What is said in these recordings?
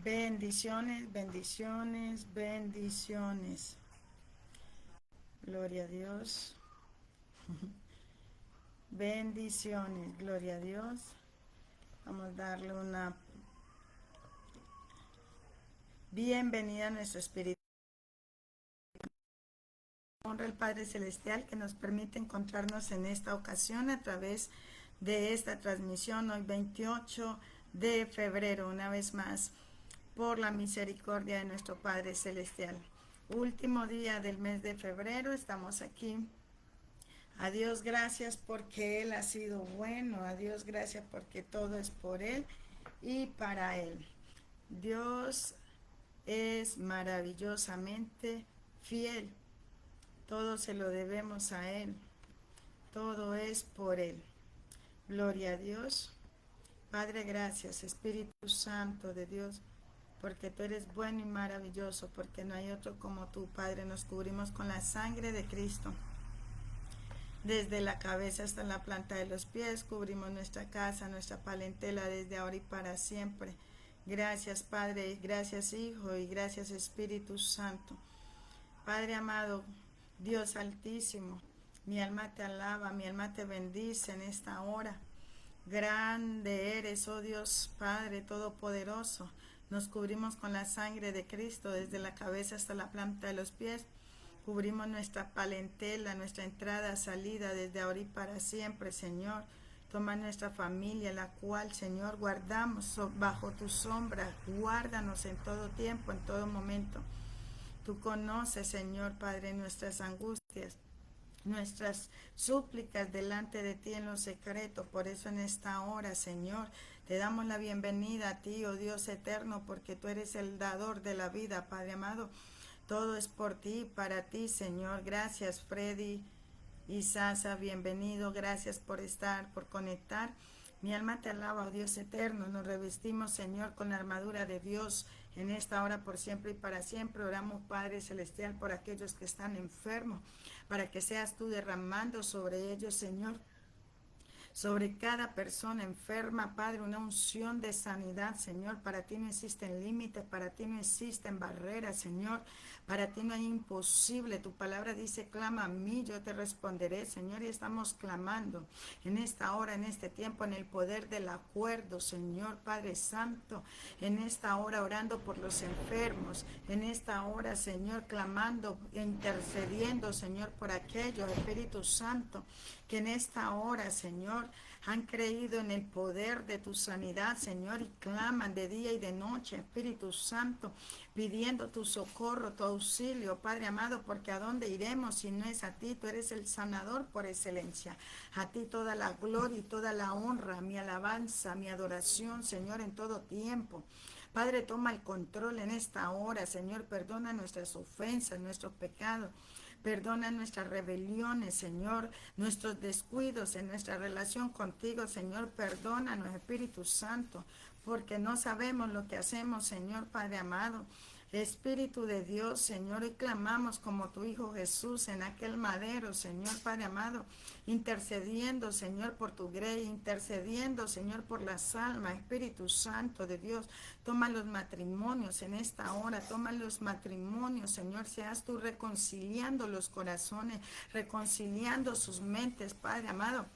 Bendiciones, bendiciones, bendiciones. Gloria a Dios. Bendiciones, gloria a Dios. Vamos a darle una bienvenida a nuestro espíritu. Honra al Padre Celestial que nos permite encontrarnos en esta ocasión a través de esta transmisión hoy 28 de febrero, una vez más, por la misericordia de nuestro Padre Celestial. Último día del mes de febrero, estamos aquí. A Dios gracias porque Él ha sido bueno, a Dios gracias porque todo es por Él y para Él. Dios es maravillosamente fiel, todo se lo debemos a Él, todo es por Él. Gloria a Dios. Padre, gracias, Espíritu Santo de Dios, porque tú eres bueno y maravilloso, porque no hay otro como tú, Padre. Nos cubrimos con la sangre de Cristo. Desde la cabeza hasta la planta de los pies, cubrimos nuestra casa, nuestra parentela desde ahora y para siempre. Gracias Padre, gracias Hijo y gracias Espíritu Santo. Padre amado, Dios altísimo, mi alma te alaba, mi alma te bendice en esta hora. Grande eres, oh Dios Padre Todopoderoso. Nos cubrimos con la sangre de Cristo desde la cabeza hasta la planta de los pies. Cubrimos nuestra parentela, nuestra entrada, salida desde ahora y para siempre, Señor. Toma nuestra familia, la cual, Señor, guardamos bajo tu sombra. Guárdanos en todo tiempo, en todo momento. Tú conoces, Señor Padre, nuestras angustias, nuestras súplicas delante de ti en lo secreto. Por eso en esta hora, Señor, te damos la bienvenida a ti, oh Dios eterno, porque tú eres el dador de la vida, Padre amado. Todo es por ti, para ti, Señor. Gracias, Freddy y Sasa, bienvenido. Gracias por estar, por conectar. Mi alma te alaba, oh Dios eterno. Nos revestimos, Señor, con la armadura de Dios en esta hora, por siempre y para siempre. Oramos, Padre Celestial, por aquellos que están enfermos, para que seas tú derramando sobre ellos, Señor, sobre cada persona enferma, Padre, una unción de sanidad, Señor. Para ti no existen límites, para ti no existen barreras, Señor. Para ti no hay imposible. Tu palabra dice, clama a mí, yo te responderé, Señor. Y estamos clamando en esta hora, en este tiempo, en el poder del acuerdo, Señor, Padre Santo. En esta hora orando por los enfermos. En esta hora, Señor, clamando, intercediendo, Señor, por aquellos, Espíritu Santo, que en esta hora, Señor, han creído en el poder de tu sanidad, Señor, y claman de día y de noche, Espíritu Santo, pidiendo tu socorro, tu auxilio, Padre amado, porque a dónde iremos si no es a ti. Tú eres el sanador por excelencia. A ti toda la gloria y toda la honra, mi alabanza, mi adoración, Señor, en todo tiempo. Padre, toma el control en esta hora, Señor, perdona nuestras ofensas, nuestros pecados. Perdona nuestras rebeliones, Señor, nuestros descuidos en nuestra relación contigo, Señor. Perdónanos, Espíritu Santo, porque no sabemos lo que hacemos, Señor Padre amado. Espíritu de Dios, Señor, hoy clamamos como tu Hijo Jesús en aquel madero, Señor Padre amado, intercediendo, Señor, por tu grey, intercediendo, Señor, por las almas. Espíritu Santo de Dios, toma los matrimonios en esta hora, toma los matrimonios, Señor, seas tú reconciliando los corazones, reconciliando sus mentes, Padre amado,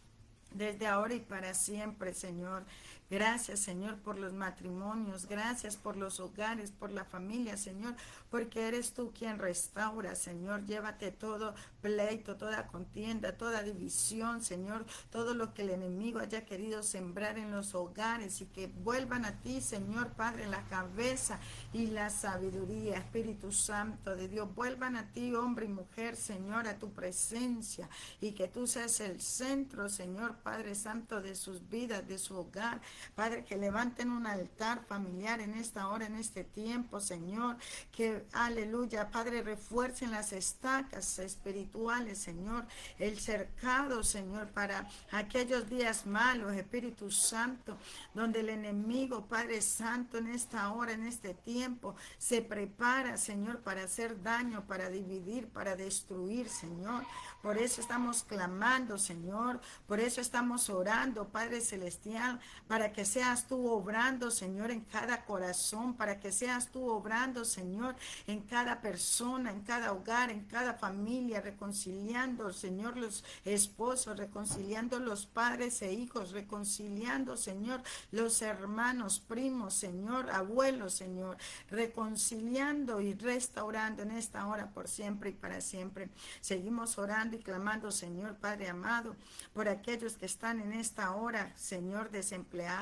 desde ahora y para siempre, Señor. Gracias, Señor, por los matrimonios, gracias por los hogares, por la familia, Señor, porque eres tú quien restaura, Señor. Llévate todo pleito, toda contienda, toda división, Señor, todo lo que el enemigo haya querido sembrar en los hogares, y que vuelvan a ti, Señor Padre, la cabeza y la sabiduría. Espíritu Santo de Dios, vuelvan a ti, hombre y mujer, Señor, a tu presencia, y que tú seas el centro, Señor Padre Santo, de sus vidas, de su hogar. Padre, que levanten un altar familiar en esta hora, en este tiempo, Señor. Que, aleluya, Padre, refuercen las estacas espirituales, Señor. El cercado, Señor, para aquellos días malos, Espíritu Santo, donde el enemigo, Padre Santo, en esta hora, en este tiempo, se prepara, Señor, para hacer daño, para dividir, para destruir, Señor. Por eso estamos clamando, Señor. Por eso estamos orando, Padre Celestial, para para que seas tú obrando, Señor, en cada corazón, para que seas tú obrando, Señor, en cada persona, en cada hogar, en cada familia, reconciliando, Señor, los esposos, reconciliando los padres e hijos, reconciliando, Señor, los hermanos, primos, Señor, abuelos, Señor, reconciliando y restaurando en esta hora por siempre y para siempre. Seguimos orando y clamando, Señor Padre amado, por aquellos que están en esta hora, Señor, desempleados,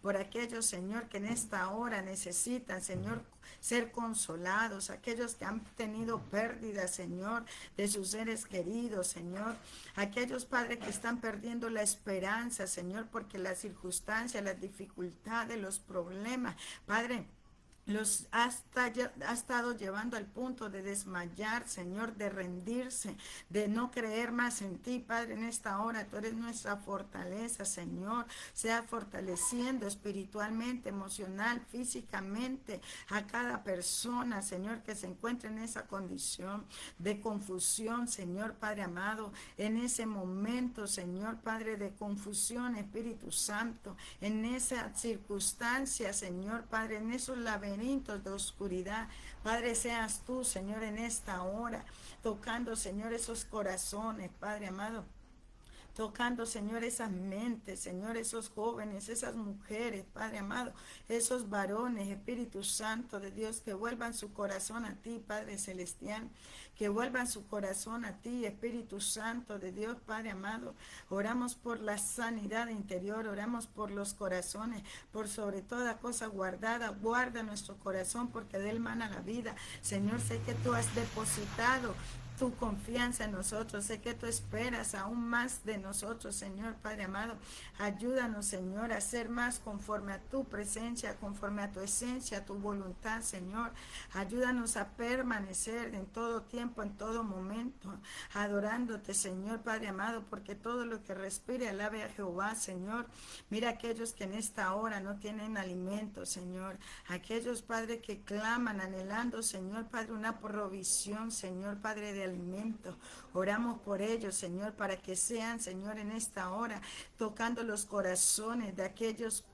por aquellos, Señor, que en esta hora necesitan, Señor, ser consolados, aquellos que han tenido pérdidas, Señor, de sus seres queridos, Señor, aquellos, Padre, que están perdiendo la esperanza, Señor, porque las circunstancias, las dificultades, los problemas, Padre, los ha estado llevando al punto de desmayar, Señor, de rendirse, de no creer más en ti, Padre, en esta hora. Tú eres nuestra fortaleza, Señor. Sea fortaleciendo espiritualmente, emocional, físicamente a cada persona, Señor, que se encuentre en esa condición de confusión, Señor, Padre amado, en ese momento, Señor, Padre, de confusión, Espíritu Santo, en esa circunstancia, Señor, Padre, en esos laberintos de oscuridad. Padre, seas tú, Señor, en esta hora, tocando, Señor, esos corazones, Padre amado. Tocando, Señor, esas mentes, Señor, esos jóvenes, esas mujeres, Padre amado, esos varones, Espíritu Santo de Dios, que vuelvan su corazón a ti, Padre celestial, que vuelvan su corazón a ti, Espíritu Santo de Dios, Padre amado. Oramos por la sanidad interior, oramos por los corazones, por sobre toda cosa guardada. Guarda nuestro corazón porque de él mana la vida. Señor, sé que tú has depositado tu confianza en nosotros. Sé que tú esperas aún más de nosotros, Señor Padre amado. Ayúdanos, Señor, a ser más conforme a tu presencia, conforme a tu esencia, a tu voluntad, Señor. Ayúdanos a permanecer en todo tiempo, en todo momento, adorándote, Señor Padre amado, porque todo lo que respire alabe a Jehová, Señor. Mira aquellos que en esta hora no tienen alimento, Señor. Aquellos, Padre, que claman, anhelando, Señor Padre, una provisión, Señor Padre, de alimento. Oramos por ellos, Señor, para que sean, Señor, en esta hora, tocando los corazones de aquellos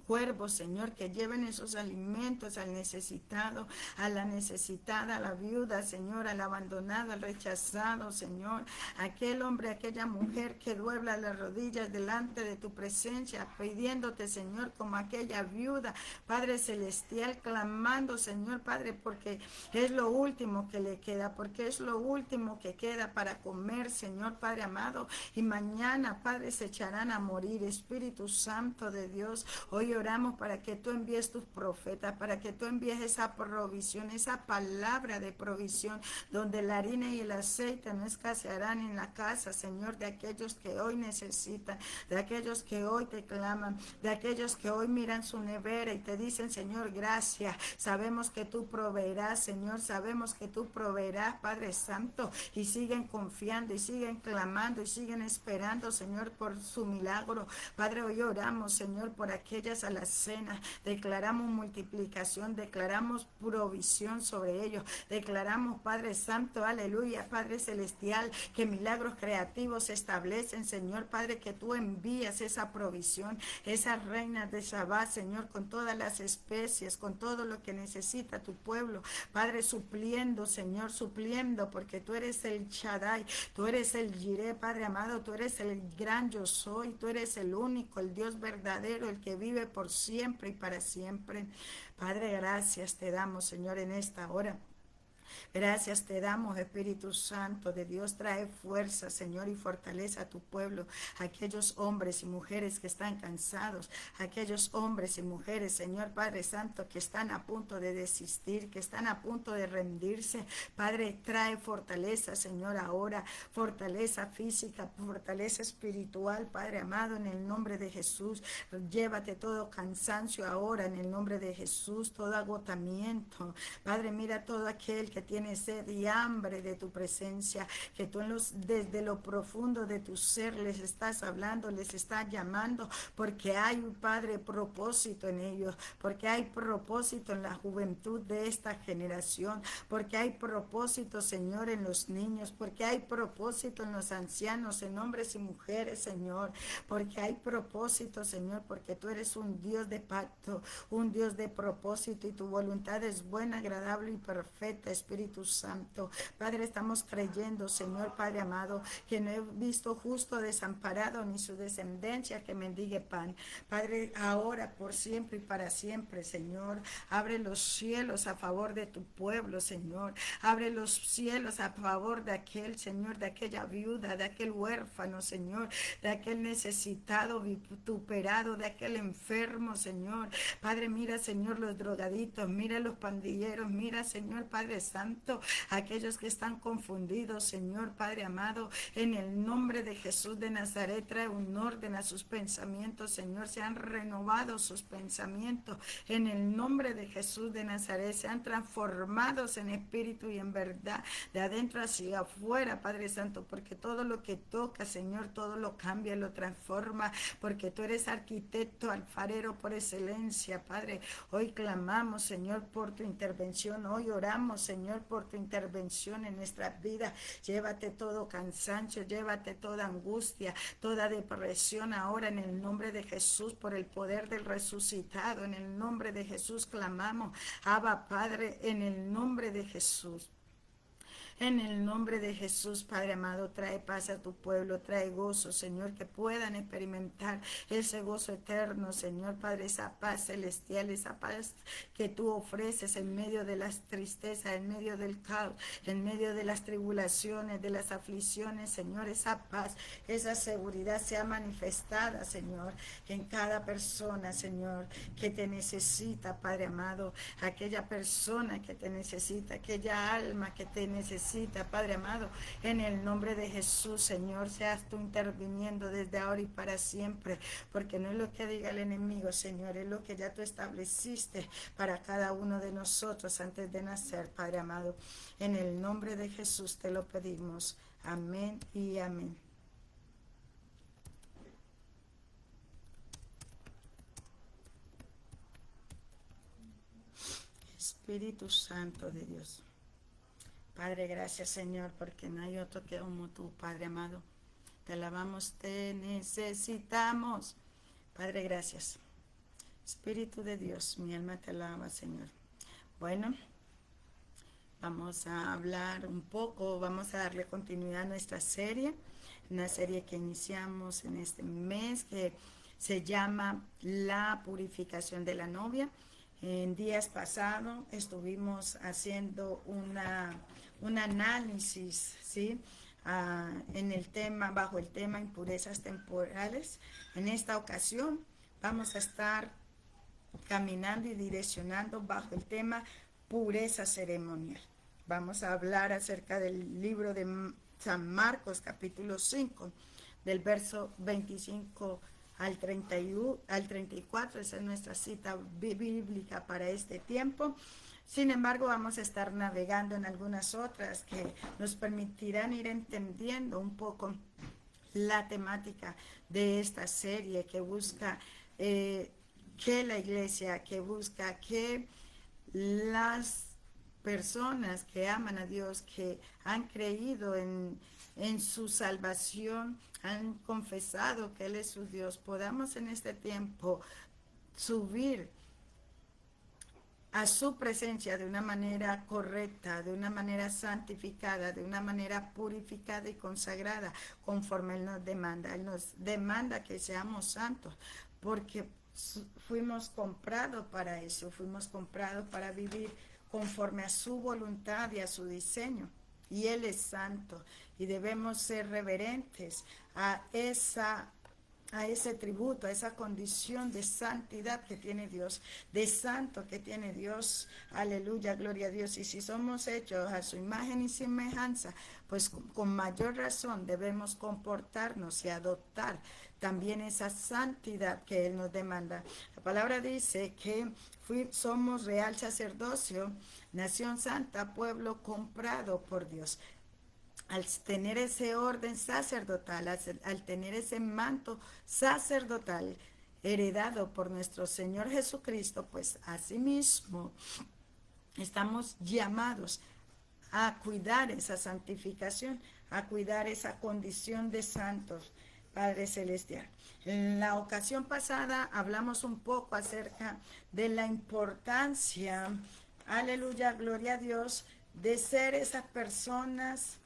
cuervos, Señor, que lleven esos alimentos al necesitado, a la necesitada, a la viuda, Señor, al abandonado, al rechazado, Señor, aquel hombre, aquella mujer que duebla las rodillas delante de tu presencia, pidiéndote, Señor, como aquella viuda, Padre celestial, clamando, Señor, Padre, porque es lo último que le queda, porque es lo último que queda para comer, Señor, Padre amado, y mañana, Padre, se echarán a morir. Espíritu Santo de Dios, hoy oramos para que tú envíes tus profetas, para que tú envíes esa provisión, esa palabra de provisión, donde la harina y el aceite no escasearán en la casa, Señor, de aquellos que hoy necesitan, de aquellos que hoy te claman, de aquellos que hoy miran su nevera y te dicen, Señor, gracias. Sabemos que tú proveerás, Señor, sabemos que tú proveerás, Padre Santo, y siguen confiando y siguen clamando y siguen esperando, Señor, por su milagro. Padre, hoy oramos, Señor, por aquellas alacenas, declaramos multiplicación, declaramos provisión sobre ellos, declaramos, Padre Santo, aleluya, Padre Celestial, que milagros creativos se establecen, Señor, Padre, que tú envías esa provisión, esas reinas de Shabbat, Señor, con todas las especies, con todo lo que necesita tu pueblo, Padre, supliendo, Señor, supliendo, porque tú eres el Shaddai, tú eres el Jireh, Padre amado, tú eres el gran yo soy, tú eres el único, el Dios verdadero, el que vive por siempre y para siempre. Padre, gracias te damos, Señor, en esta hora. Gracias te damos, Espíritu Santo de Dios. Trae fuerza, Señor, y fortaleza a tu pueblo, aquellos hombres y mujeres que están cansados, aquellos hombres y mujeres, Señor Padre Santo, que están a punto de desistir, que están a punto de rendirse. Padre, trae fortaleza, Señor, ahora, fortaleza física, fortaleza espiritual, Padre amado, en el nombre de Jesús. Llévate todo cansancio ahora, en el nombre de Jesús, todo agotamiento. Padre, mira todo aquel que que tiene sed y hambre de tu presencia, que tú desde lo profundo de tu ser les estás hablando, les estás llamando, porque hay, Padre, propósito en ellos, porque hay propósito en la juventud de esta generación, porque hay propósito, Señor, en los niños, porque hay propósito en los ancianos, en hombres y mujeres, Señor, porque hay propósito, Señor, porque tú eres un Dios de pacto, un Dios de propósito, y tu voluntad es buena, agradable y perfecta, Espíritu Santo. Padre, estamos creyendo, Señor, Padre amado, que no he visto justo desamparado ni su descendencia que mendigue pan. Padre, ahora, por siempre y para siempre, Señor, abre los cielos a favor de tu pueblo, Señor. Abre los cielos a favor de aquel, Señor, de aquella viuda, de aquel huérfano, Señor, de aquel necesitado, vituperado, de aquel enfermo, Señor. Padre, mira, Señor, los drogaditos, mira los pandilleros, mira, Señor, Padre Santo, aquellos que están confundidos, Señor, Padre amado, en el nombre de Jesús de Nazaret, trae un orden a sus pensamientos, Señor, se han renovado sus pensamientos, en el nombre de Jesús de Nazaret, se han transformado en espíritu y en verdad, de adentro hacia afuera, Padre Santo, porque todo lo que toca, Señor, todo lo cambia, lo transforma, porque tú eres arquitecto, alfarero por excelencia, Padre. Hoy clamamos, Señor, por tu intervención, hoy oramos, Señor, por tu intervención en nuestras vidas. Llévate todo cansancio, llévate toda angustia, toda depresión ahora en el nombre de Jesús, por el poder del resucitado, en el nombre de Jesús clamamos. Abba, Padre, en el nombre de Jesús. En el nombre de Jesús, Padre amado, trae paz a tu pueblo, trae gozo, Señor, que puedan experimentar ese gozo eterno, Señor, Padre, esa paz celestial, esa paz que tú ofreces en medio de las tristezas, en medio del caos, en medio de las tribulaciones, de las aflicciones, Señor, esa paz, esa seguridad sea manifestada, Señor, en cada persona, Señor, que te necesita, Padre amado, aquella persona que te necesita, aquella alma que te necesita, Padre amado, en el nombre de Jesús, Señor, seas tú interviniendo desde ahora y para siempre, porque no es lo que diga el enemigo, Señor, es lo que ya tú estableciste para cada uno de nosotros antes de nacer, Padre amado. En el nombre de Jesús te lo pedimos. Amén y amén. Espíritu Santo de Dios. Padre, gracias, Señor, porque no hay otro que como tú, Padre amado. Te alabamos, te necesitamos. Padre, gracias. Espíritu de Dios, mi alma te alaba, Señor. Bueno, vamos a hablar un poco, vamos a darle continuidad a nuestra serie, una serie que iniciamos en este mes que se llama La purificación de la novia. En días pasados estuvimos haciendo un análisis, ¿sí? En el tema, bajo el tema impurezas temporales. En esta ocasión vamos a estar caminando y direccionando bajo el tema pureza ceremonial. Vamos a hablar acerca del libro de San Marcos, capítulo 5, del verso 25 al 34, esa es nuestra cita bíblica para este tiempo. Sin embargo, vamos a estar navegando en algunas otras que nos permitirán ir entendiendo un poco la temática de esta serie que busca que la iglesia, que busca que las personas que aman a Dios, que han creído en su salvación, han confesado que Él es su Dios, podamos en este tiempo subir a su presencia de una manera correcta, de una manera santificada, de una manera purificada y consagrada, conforme Él nos demanda. Él nos demanda que seamos santos, porque fuimos comprados para eso, fuimos comprados para vivir conforme a su voluntad y a su diseño. Y Él es santo y debemos ser reverentes a ese tributo, a esa condición de santidad que tiene Dios, de santo que tiene Dios. Aleluya, gloria a Dios. Y si somos hechos a su imagen y semejanza, pues con mayor razón debemos comportarnos y adoptar también esa santidad que Él nos demanda. La palabra dice que somos real sacerdocio, nación santa, pueblo comprado por Dios. Al tener ese orden sacerdotal, al tener ese manto sacerdotal heredado por nuestro Señor Jesucristo, pues asimismo estamos llamados a cuidar esa santificación, a cuidar esa condición de santos, Padre Celestial. En la ocasión pasada hablamos un poco acerca de la importancia, aleluya, gloria a Dios, de ser esas personas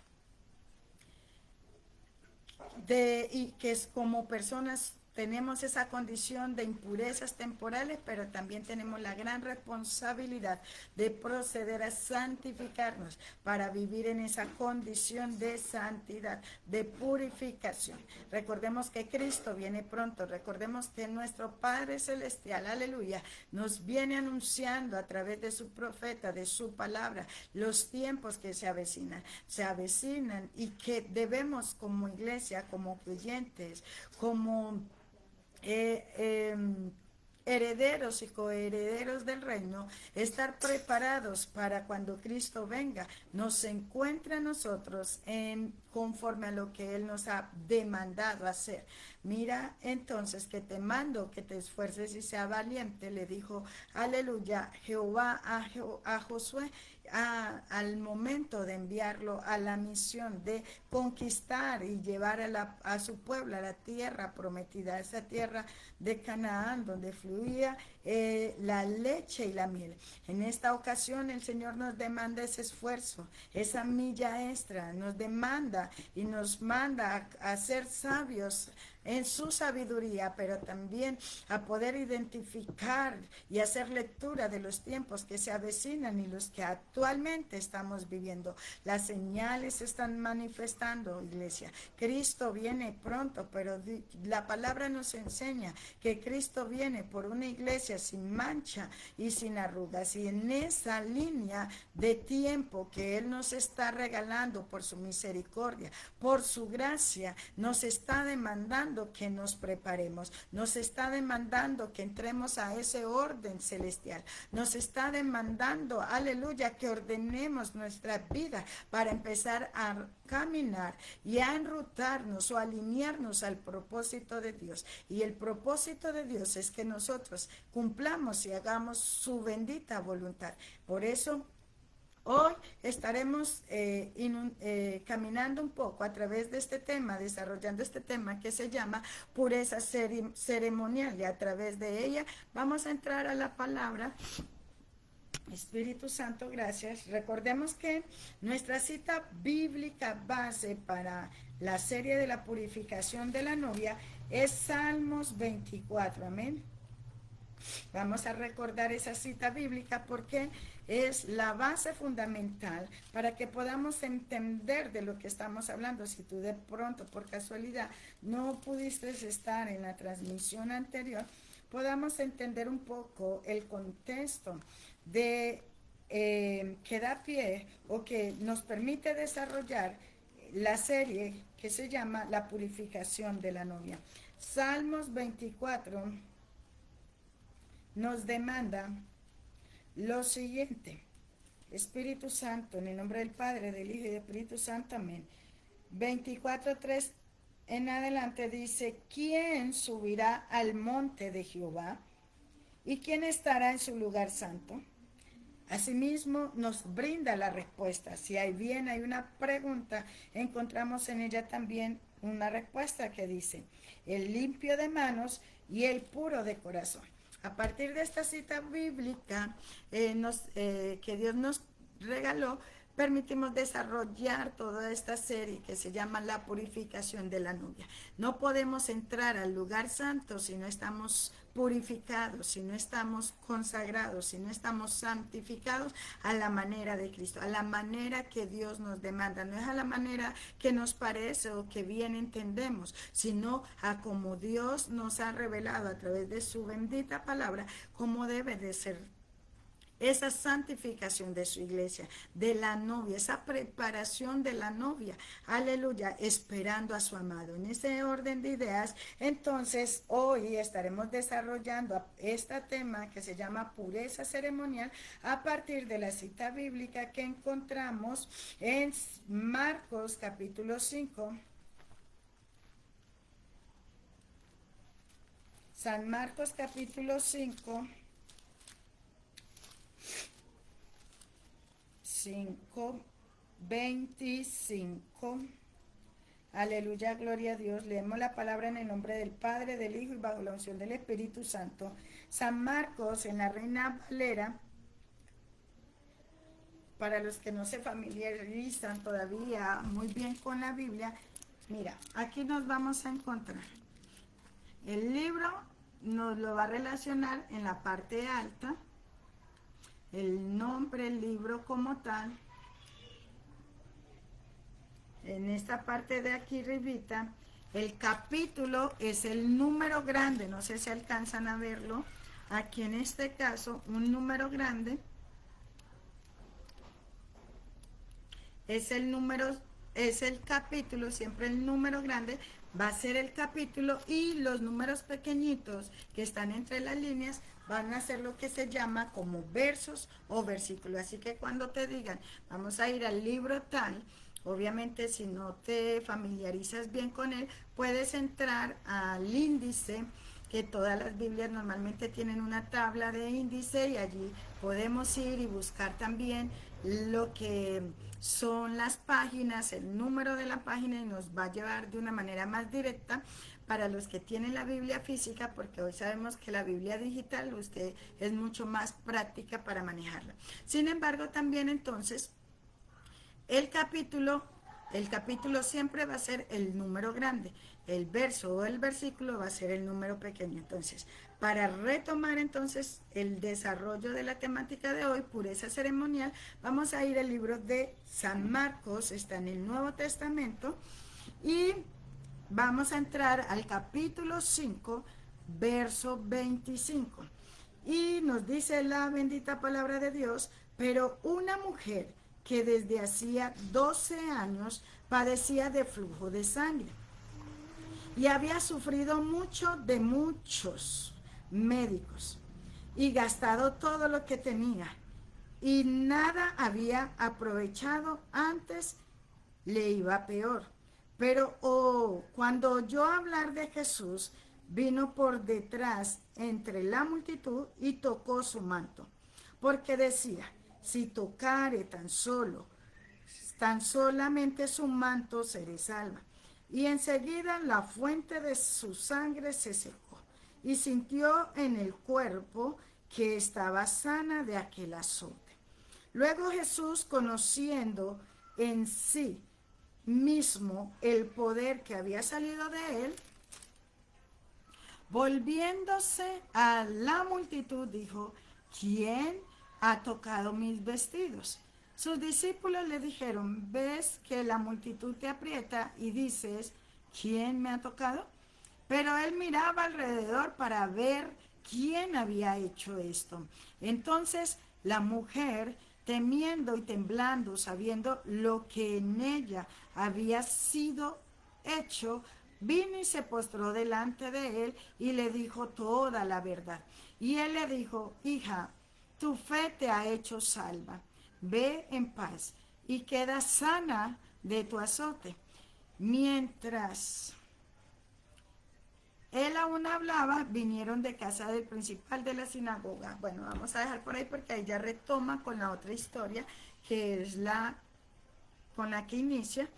y que es como personas tenemos esa condición de impurezas temporales, pero también tenemos la gran responsabilidad de proceder a santificarnos para vivir en esa condición de santidad, de purificación. Recordemos que Cristo viene pronto, recordemos que nuestro Padre Celestial, aleluya, nos viene anunciando a través de su profeta, de su palabra, los tiempos que se avecinan y que debemos como iglesia, como creyentes, como herederos y coherederos del reino, estar preparados para cuando Cristo venga, nos encuentre a nosotros conforme a lo que Él nos ha demandado hacer. Mira entonces que te mando que te esfuerces y sea valiente, le dijo, aleluya, Jehová a Josué, al momento de enviarlo a la misión de conquistar y llevar a su pueblo a la tierra prometida, esa tierra de Canaán donde fluía la leche y la miel. En esta ocasión el Señor nos demanda ese esfuerzo, esa milla extra, nos demanda y nos manda a ser sabios en su sabiduría, pero también a poder identificar y hacer lectura de los tiempos que se avecinan y los que actualmente estamos viviendo. Las señales se están manifestando, iglesia. Cristo viene pronto, pero la palabra nos enseña que Cristo viene por una iglesia sin mancha y sin arrugas. Y en esa línea de tiempo que Él nos está regalando por su misericordia, por su gracia, nos está demandando que nos preparemos, nos está demandando que entremos a ese orden celestial, nos está demandando, aleluya, que ordenemos nuestra vida para empezar a caminar y a enrutarnos o alinearnos al propósito de Dios. Y el propósito de Dios es que nosotros cumplamos y hagamos su bendita voluntad. Por eso hoy estaremos caminando un poco a través de este tema, desarrollando este tema que se llama pureza ceremonial, y a través de ella vamos a entrar a la palabra. Espíritu Santo, gracias. Recordemos que nuestra cita bíblica base para la serie de la purificación de la novia es Salmos 24, amén. Vamos a recordar esa cita bíblica porque es la base fundamental para que podamos entender de lo que estamos hablando. Si tú de pronto, por casualidad, no pudiste estar en la transmisión anterior, podamos entender un poco el contexto de que da pie o que nos permite desarrollar la serie que se llama La purificación de la novia. Salmos 24 nos demanda lo siguiente. Espíritu Santo, en el nombre del Padre, del Hijo y del Espíritu Santo, amén. 24:3 en adelante dice: ¿quién subirá al monte de Jehová? ¿Y quién estará en su lugar santo? Asimismo nos brinda la respuesta. Si hay una pregunta, encontramos en ella también una respuesta que dice: el limpio de manos y el puro de corazón. A partir de esta cita bíblica que Dios nos regaló, permitimos desarrollar toda esta serie que se llama La purificación de la novia. No podemos entrar al lugar santo si no estamos purificados, si no estamos consagrados, si no estamos santificados a la manera de Cristo, a la manera que Dios nos demanda. No es a la manera que nos parece o que bien entendemos, sino a como Dios nos ha revelado a través de su bendita palabra cómo debe de ser esa santificación de su iglesia, de la novia, esa preparación de la novia, aleluya, esperando a su amado. En ese orden de ideas, entonces hoy estaremos desarrollando este tema que se llama pureza ceremonial a partir de la cita bíblica que encontramos en Marcos capítulo 5. San Marcos capítulo 5, 25. Aleluya, gloria a Dios. Leemos la palabra en el nombre del Padre, del Hijo y bajo la unción del Espíritu Santo. San Marcos, en la Reina Valera, para los que no se familiarizan todavía muy bien con la Biblia, mira, aquí nos vamos a encontrar. El libro nos lo va a relacionar en la parte alta, el nombre, el libro como tal. En esta parte de aquí arribita, el capítulo es el número grande, no sé si alcanzan a verlo. Aquí en este caso, un número grande es el número, es el capítulo, siempre el número grande va a ser el capítulo y los números pequeñitos que están entre las líneas van a ser lo que se llama como versos o versículos. Así que cuando te digan, vamos a ir al libro tal, obviamente si no te familiarizas bien con él, puedes entrar al índice, que todas las Biblias normalmente tienen una tabla de índice y allí podemos ir y buscar también lo que son las páginas, el número de la página, y nos va a llevar de una manera más directa para los que tienen la Biblia física, porque hoy sabemos que la Biblia digital usted es mucho más práctica para manejarla. Sin embargo, también entonces el capítulo siempre va a ser el número grande, el verso o el versículo va a ser el número pequeño. Entonces, para retomar entonces el desarrollo de la temática de hoy, pureza ceremonial, vamos a ir al libro de San Marcos, está en el Nuevo Testamento, y vamos a entrar al capítulo 5, verso 25. Y nos dice la bendita palabra de Dios, pero una mujer que desde hacía 12 años padecía de flujo de sangre y había sufrido mucho de muchos médicos y gastado todo lo que tenía y nada había aprovechado, antes le iba peor. Pero cuando oyó hablar de Jesús, vino por detrás entre la multitud y tocó su manto, porque decía, si tocare tan solamente su manto, seré salva. Y enseguida la fuente de su sangre se secó, y sintió en el cuerpo que estaba sana de aquel azote. Luego Jesús, conociendo en sí mismo el poder que había salido de él, volviéndose a la multitud, dijo, ¿quién ha tocado mis vestidos? Sus discípulos le dijeron, ¿ves que la multitud te aprieta y dices, ¿quién me ha tocado? Pero él miraba alrededor para ver quién había hecho esto. Entonces la mujer, temiendo y temblando, sabiendo lo que en ella había sido hecho, vino y se postró delante de él y le dijo toda la verdad. Y él le dijo, hija, tu fe te ha hecho salva. Ve en paz y queda sana de tu azote. Mientras él aún hablaba, vinieron de casa del principal de la sinagoga. Bueno, vamos a dejar por ahí porque ahí ya retoma con la otra historia, que es la con la que inicia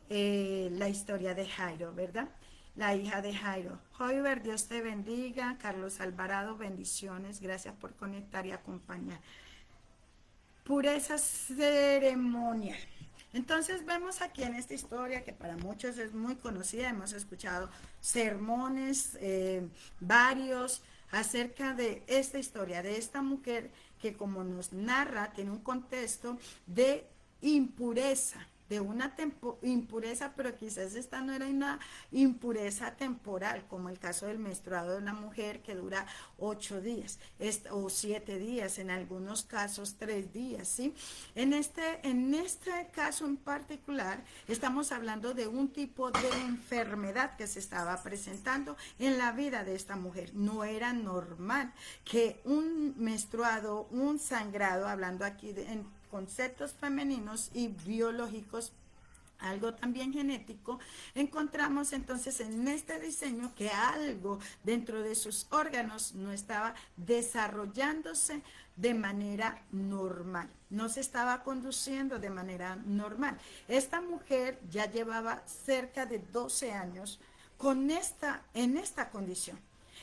la historia de Jairo, ¿verdad? La hija de Jairo. Joyver, Dios te bendiga. Carlos Alvarado, bendiciones. Gracias por conectar y acompañar. Pureza ceremonial. Entonces vemos aquí en esta historia, que para muchos es muy conocida, hemos escuchado sermones varios acerca de esta historia, de esta mujer que, como nos narra, tiene un contexto de impureza, de una impureza, pero quizás esta no era una impureza temporal, como el caso del menstruado de una mujer que dura 8 días o 7 días, en algunos casos 3 días, ¿sí? En este caso en particular, estamos hablando de un tipo de enfermedad que se estaba presentando en la vida de esta mujer. No era normal que un menstruado, un sangrado, hablando aquí en conceptos femeninos y biológicos, algo también genético, encontramos entonces en este diseño que algo dentro de sus órganos no estaba desarrollándose de manera normal, no se estaba conduciendo de manera normal. Esta mujer ya llevaba cerca de 12 años en esta condición.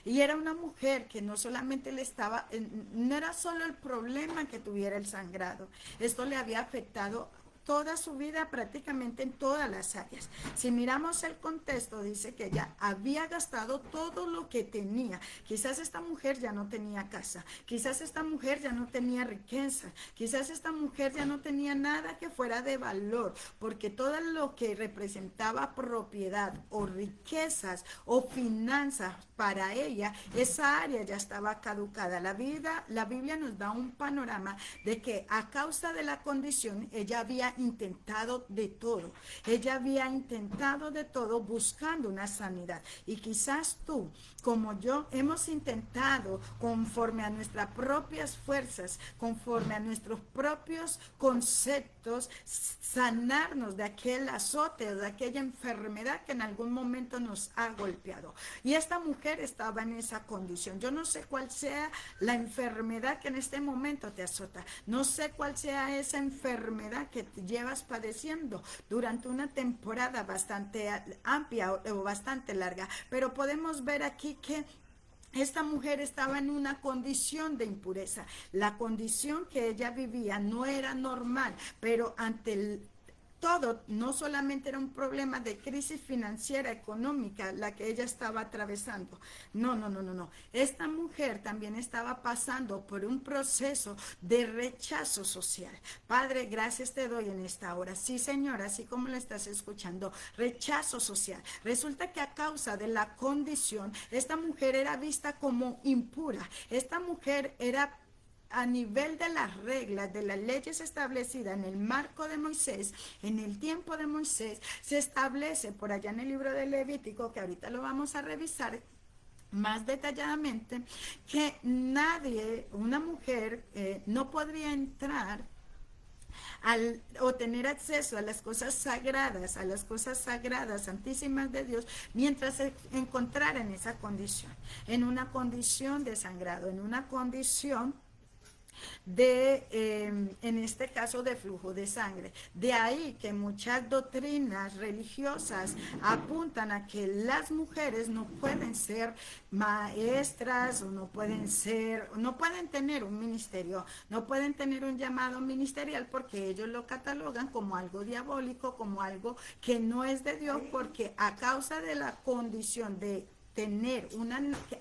Y era una mujer que no solamente no era solo el problema que tuviera el sangrado, esto le había afectado toda su vida, prácticamente en todas las áreas. Si miramos el contexto, dice que ella había gastado todo lo que tenía. Quizás esta mujer ya no tenía casa, quizás esta mujer ya no tenía riqueza, quizás esta mujer ya no tenía nada que fuera de valor, porque todo lo que representaba propiedad o riquezas o finanzas para ella, esa área ya estaba caducada. La Biblia nos da un panorama de que a causa de la condición, ella había intentado de todo. Ella había intentado de todo buscando una sanidad. Y quizás tú, como yo, hemos intentado conforme a nuestras propias fuerzas, conforme a nuestros propios conceptos, sanarnos de aquel azote o de aquella enfermedad que en algún momento nos ha golpeado. Y esta mujer estaba en esa condición. Yo no sé cuál sea la enfermedad que en este momento te azota. No sé cuál sea esa enfermedad que te llevas padeciendo durante una temporada bastante amplia o bastante larga, pero podemos ver aquí que esta mujer estaba en una condición de impureza. La condición que ella vivía no era normal, pero ante todo, no solamente era un problema de crisis financiera, económica, la que ella estaba atravesando. No. Esta mujer también estaba pasando por un proceso de rechazo social. Padre, gracias te doy en esta hora. Sí, Señor, así como lo estás escuchando, rechazo social. Resulta que a causa de la condición, esta mujer era vista como impura. Esta mujer era a nivel de las reglas, de las leyes establecidas en el marco de Moisés, en el tiempo de Moisés, se establece por allá en el libro de Levítico, que ahorita lo vamos a revisar más detalladamente, que nadie, una mujer, no podría entrar o tener acceso a las cosas sagradas, santísimas de Dios, mientras se encontrara en esa condición, en una condición de sangrado, en una condición en este caso, de flujo de sangre. De ahí que muchas doctrinas religiosas apuntan a que las mujeres no pueden ser maestras o no pueden tener un ministerio, no pueden tener un llamado ministerial, porque ellos lo catalogan como algo diabólico, como algo que no es de Dios, porque a causa de la condición de tener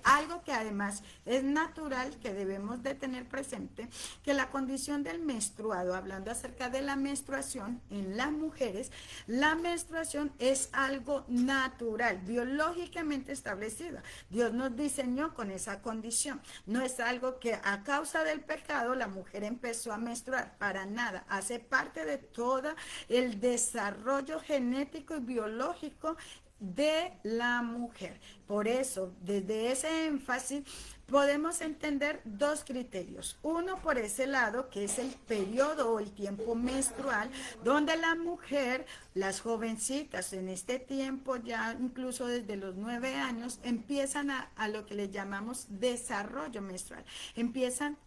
algo que además es natural, que debemos de tener presente, que la condición del menstruado, hablando acerca de la menstruación en las mujeres, la menstruación es algo natural, biológicamente establecido. Dios nos diseñó con esa condición. No es algo que a causa del pecado la mujer empezó a menstruar, para nada. Hace parte de todo el desarrollo genético y biológico de la mujer. Por eso, desde ese énfasis, podemos entender dos criterios. Uno, por ese lado, que es el periodo o el tiempo menstrual, donde la mujer, las jovencitas en este tiempo, ya incluso desde los 9 años, empiezan a lo que le llamamos desarrollo menstrual. Empiezan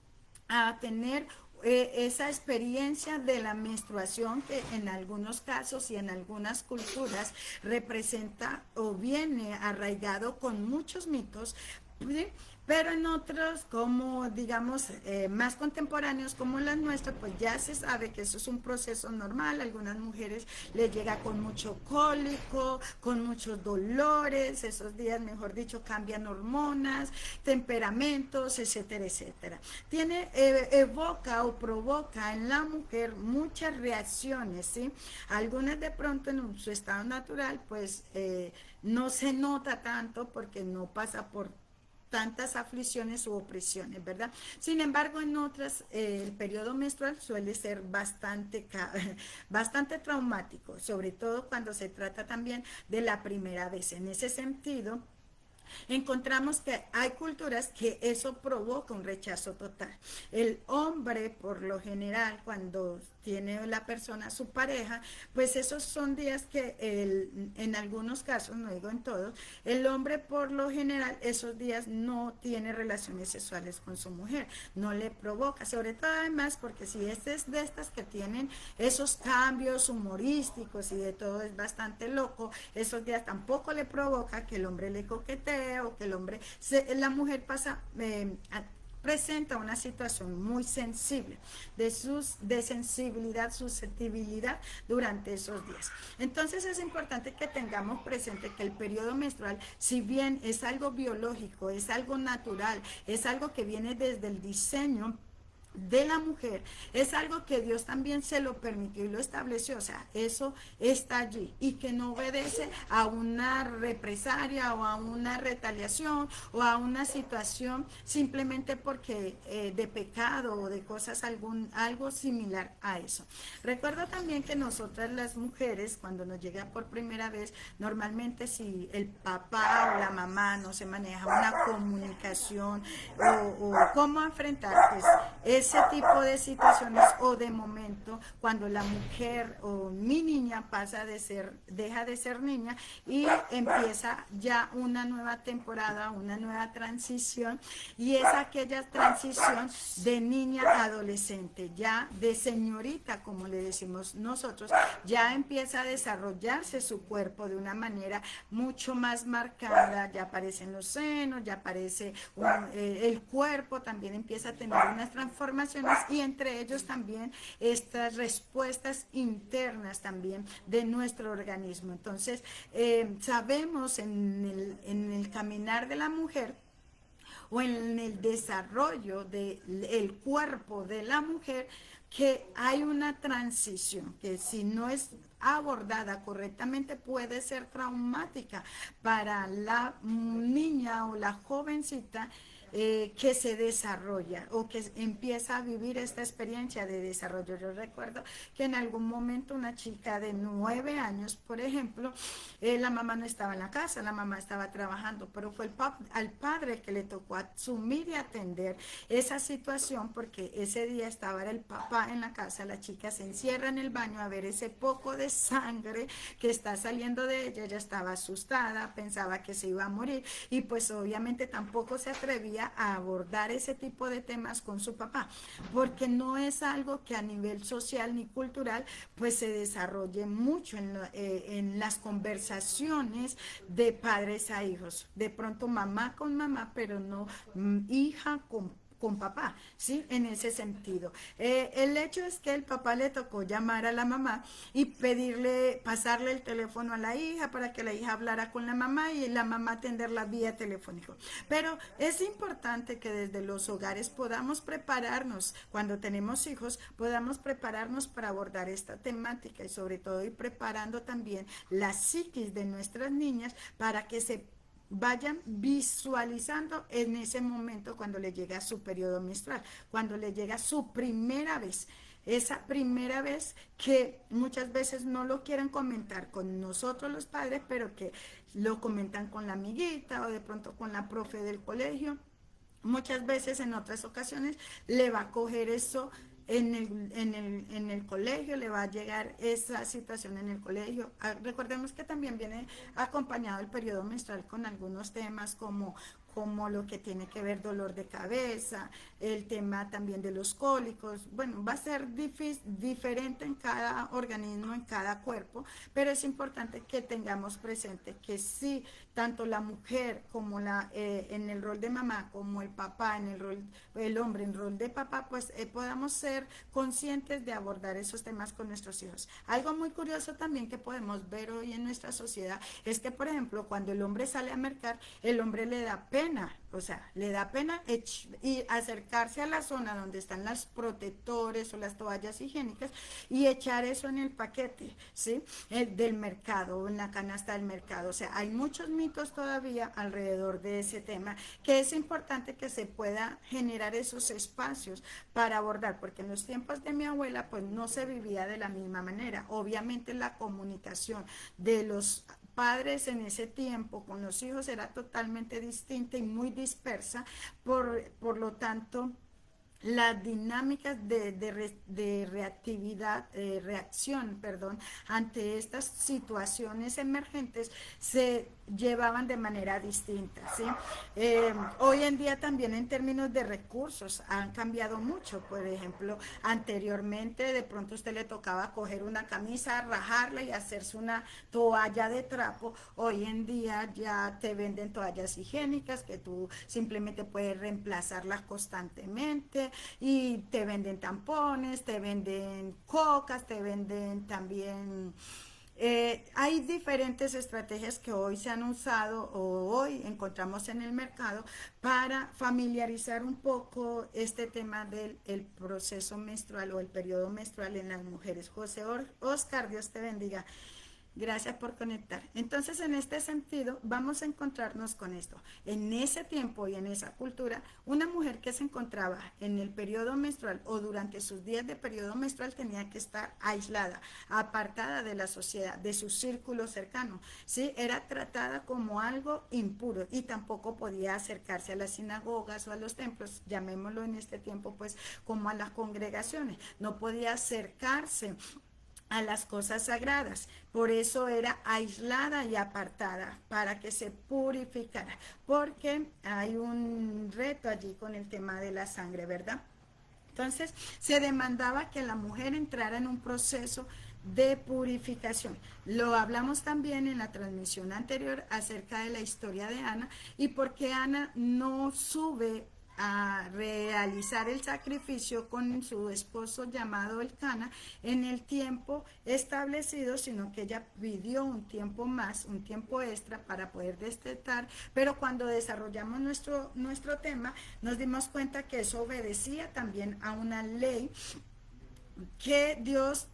a tener esa experiencia de la menstruación, que en algunos casos y en algunas culturas representa o viene arraigado con muchos mitos, Pero en otros, como digamos, más contemporáneos como las nuestras, pues ya se sabe que eso es un proceso normal. A algunas mujeres les llega con mucho cólico, con muchos dolores, esos días, mejor dicho, cambian hormonas, temperamentos, etcétera, etcétera. Evoca o provoca en la mujer muchas reacciones, ¿sí? Algunas de pronto en su estado natural, pues no se nota tanto porque no pasa por tantas aflicciones u opresiones, ¿verdad? Sin embargo, en otras, el periodo menstrual suele ser bastante traumático, sobre todo cuando se trata también de la primera vez. En ese sentido, encontramos que hay culturas que eso provoca un rechazo total. El hombre, por lo general, cuando tiene la persona su pareja, pues esos son días que en algunos casos, no digo en todos, el hombre por lo general esos días no tiene relaciones sexuales con su mujer, no le provoca, sobre todo además porque si este es de estas que tienen esos cambios humorísticos y de todo es bastante loco, esos días tampoco le provoca que el hombre le coquetee o que la mujer presenta una situación muy sensible, de sensibilidad, susceptibilidad durante esos días. Entonces es importante que tengamos presente que el periodo menstrual, si bien es algo biológico, es algo natural, es algo que viene desde el diseño de la mujer, es algo que Dios también se lo permitió y lo estableció, o sea, eso está allí y que no obedece a una represalia o a una retaliación o a una situación simplemente porque de pecado o de cosas, algo similar a eso. Recuerdo también que nosotras las mujeres, cuando nos llega por primera vez, normalmente si el papá o la mamá no se maneja una comunicación o cómo enfrentar pues ese tipo de situaciones o de momento cuando la mujer o mi niña deja de ser niña y empieza ya una nueva temporada, una nueva transición, y es aquella transición de niña a adolescente, ya de señorita como le decimos nosotros, ya empieza a desarrollarse su cuerpo de una manera mucho más marcada, ya aparecen los senos, ya aparece el cuerpo, también empieza a tener unas transformaciones y entre ellos también estas respuestas internas también de nuestro organismo. Entonces, sabemos en el caminar de la mujer o en el desarrollo del cuerpo de la mujer que hay una transición que si no es abordada correctamente puede ser traumática para la niña o la jovencita que se desarrolla o que empieza a vivir esta experiencia de desarrollo. Yo recuerdo que en algún momento una chica de 9 años, por ejemplo, la mamá no estaba en la casa, la mamá estaba trabajando, pero fue al padre que le tocó asumir y atender esa situación porque ese día estaba el papá en la casa, la chica se encierra en el baño a ver ese poco de sangre que está saliendo de ella estaba asustada, pensaba que se iba a morir y pues obviamente tampoco se atrevía a abordar ese tipo de temas con su papá, porque no es algo que a nivel social ni cultural pues se desarrolle mucho en las conversaciones de padres a hijos. De pronto mamá con mamá, pero no hija con papá, ¿sí? En ese sentido. El hecho es que el papá le tocó llamar a la mamá y pasarle el teléfono a la hija para que la hija hablara con la mamá y la mamá atenderla vía telefónico. Pero es importante que desde los hogares podamos prepararnos, cuando tenemos hijos, podamos prepararnos para abordar esta temática y sobre todo ir preparando también la psiquis de nuestras niñas para que se vayan visualizando en ese momento cuando le llega su periodo menstrual, cuando le llega su primera vez. Esa primera vez que muchas veces no lo quieren comentar con nosotros los padres, pero que lo comentan con la amiguita o de pronto con la profe del colegio. Muchas veces en otras ocasiones le va a coger eso en el colegio, le va a llegar esa situación en el colegio. Recordemos que también viene acompañado el periodo menstrual con algunos temas como como lo que tiene que ver dolor de cabeza, el tema también de los cólicos. Bueno, va a ser diferente en cada organismo, en cada cuerpo, pero es importante que tengamos presente que sí, tanto la mujer como en el rol de mamá, como el papá en el hombre en el rol de papá, pues podamos ser conscientes de abordar esos temas con nuestros hijos. Algo muy curioso también que podemos ver hoy en nuestra sociedad es que, por ejemplo, cuando el hombre sale a mercar, el hombre le da pena, o sea, le da pena y acercarse a la zona donde están los protectores o las toallas higiénicas y echar eso en el paquete, ¿sí? Del mercado o en la canasta del mercado. O sea, hay muchos mitos todavía alrededor de ese tema que es importante que se pueda generar esos espacios para abordar, porque en los tiempos de mi abuela pues no se vivía de la misma manera. Obviamente la comunicación de los padres en ese tiempo con los hijos era totalmente distinta y muy dispersa, por lo tanto las dinámicas de reactividad, reacción, perdón, ante estas situaciones emergentes se llevaban de manera distinta, ¿sí? Hoy en día también en términos de recursos han cambiado mucho. Por ejemplo, anteriormente de pronto a usted le tocaba coger una camisa, rajarla y hacerse una toalla de trapo. Hoy en día ya te venden toallas higiénicas que tú simplemente puedes reemplazarlas constantemente, y te venden tampones, te venden cocas, te venden también... hay diferentes estrategias que hoy se han usado o hoy encontramos en el mercado para familiarizar un poco este tema del el proceso menstrual o el periodo menstrual en las mujeres. José Oscar, Dios te bendiga. Gracias por conectar. Entonces, en este sentido, vamos a encontrarnos con esto. En ese tiempo y en esa cultura, una mujer que se encontraba en el periodo menstrual o durante sus días de periodo menstrual tenía que estar aislada, apartada de la sociedad, de su círculo cercano, ¿sí? Era tratada como algo impuro y tampoco podía acercarse a las sinagogas o a los templos, llamémoslo en este tiempo, pues, como a las congregaciones. No podía acercarse a las cosas sagradas. Por eso era aislada y apartada para que se purificara, porque hay un reto allí con el tema de la sangre, ¿verdad? Entonces se demandaba que la mujer entrara en un proceso de purificación. Lo hablamos también en la transmisión anterior acerca de la historia de Ana y por qué Ana no sube a realizar el sacrificio con su esposo llamado Elcana en el tiempo establecido, sino que ella pidió un tiempo más, un tiempo extra para poder destetar, pero cuando desarrollamos nuestro tema nos dimos cuenta que eso obedecía también a una ley que Dios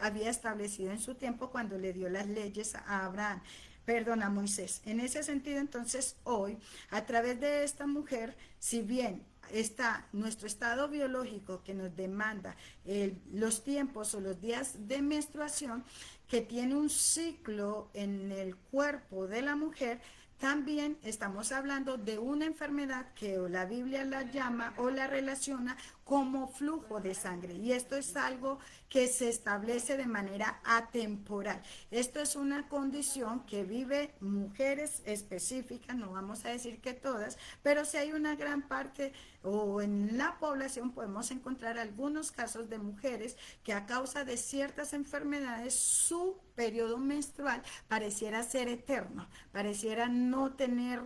había establecido en su tiempo cuando le dio las leyes a Abraham, perdón, a Moisés. En ese sentido, entonces, hoy, a través de esta mujer, si bien está nuestro estado biológico que nos demanda los tiempos o los días de menstruación, que tiene un ciclo en el cuerpo de la mujer, también estamos hablando de una enfermedad que la Biblia la llama o la relaciona como flujo de sangre. Y esto es algo que se establece de manera atemporal. Esto es una condición que vive mujeres específicas, no vamos a decir que todas, pero sí hay una gran parte o en la población podemos encontrar algunos casos de mujeres que a causa de ciertas enfermedades su periodo menstrual pareciera ser eterno, pareciera no tener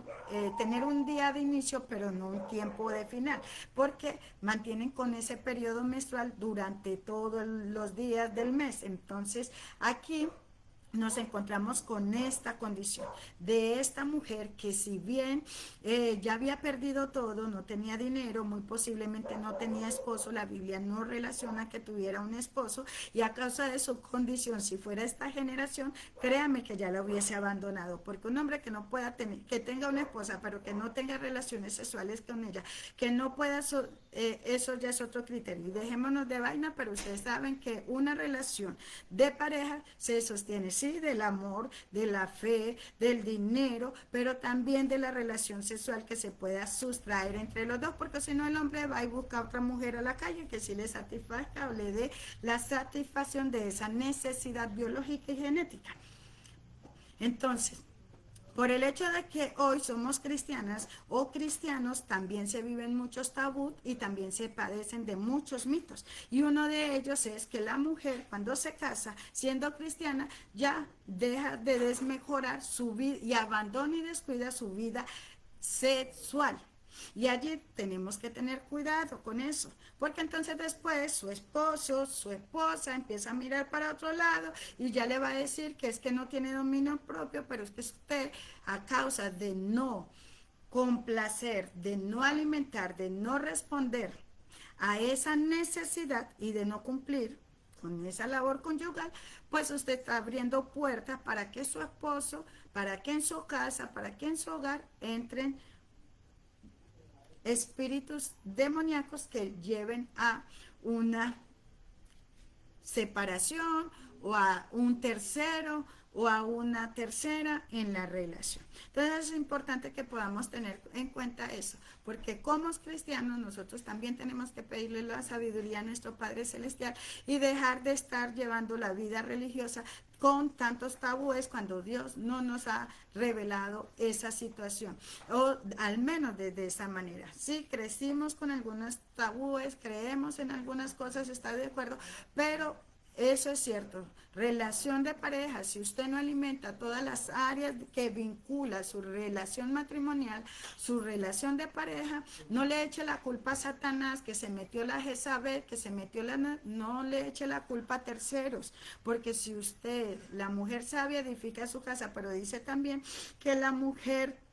un día de inicio, pero no un tiempo de final, porque mantienen con ese periodo menstrual durante todos los días del mes. Entonces, aquí nos encontramos con esta condición de esta mujer que si bien ya había perdido todo, no tenía dinero, muy posiblemente no tenía esposo, la Biblia no relaciona que tuviera un esposo y a causa de su condición, si fuera esta generación, créame que ya la hubiese abandonado, porque un hombre que no pueda tener, que tenga una esposa pero que no tenga relaciones sexuales con ella, que no pueda, eso ya es otro criterio y dejémonos de vaina, pero ustedes saben que una relación de pareja se sostiene sí del amor, de la fe, del dinero, pero también de la relación sexual que se pueda sustraer entre los dos, porque si no el hombre va y busca a otra mujer a la calle que sí le satisfaga o le dé la satisfacción de esa necesidad biológica y genética. Entonces, Por el hecho de que hoy somos cristianas o cristianos, también se viven muchos tabús y también se padecen de muchos mitos. Y uno de ellos es que la mujer cuando se casa, siendo cristiana, ya deja de desmejorar su vida y abandona y descuida su vida sexual. Y allí tenemos que tener cuidado con eso, porque entonces después su esposo, su esposa empieza a mirar para otro lado y ya le va a decir que es que no tiene dominio propio, pero es que usted, a causa de no complacer, de no alimentar, de no responder a esa necesidad y de no cumplir con esa labor conyugal, pues usted está abriendo puertas para que su esposo, para que en su casa, para que en su hogar entren espíritus demoníacos que lleven a una separación o a un tercero o a una tercera en la relación. Entonces es importante que podamos tener en cuenta eso, porque como cristianos nosotros también tenemos que pedirle la sabiduría a nuestro Padre Celestial y dejar de estar llevando la vida religiosa con tantos tabúes cuando Dios no nos ha revelado esa situación, o al menos de esa manera. Sí, crecimos con algunos tabúes, creemos en algunas cosas, está de acuerdo, pero eso es cierto. Relación de pareja, si usted no alimenta todas las áreas que vincula su relación matrimonial, su relación de pareja, no le eche la culpa a Satanás, que se metió la Jezabel, que se metió no le eche la culpa a terceros, porque si usted, la mujer sabia edifica su casa, pero dice también que la mujer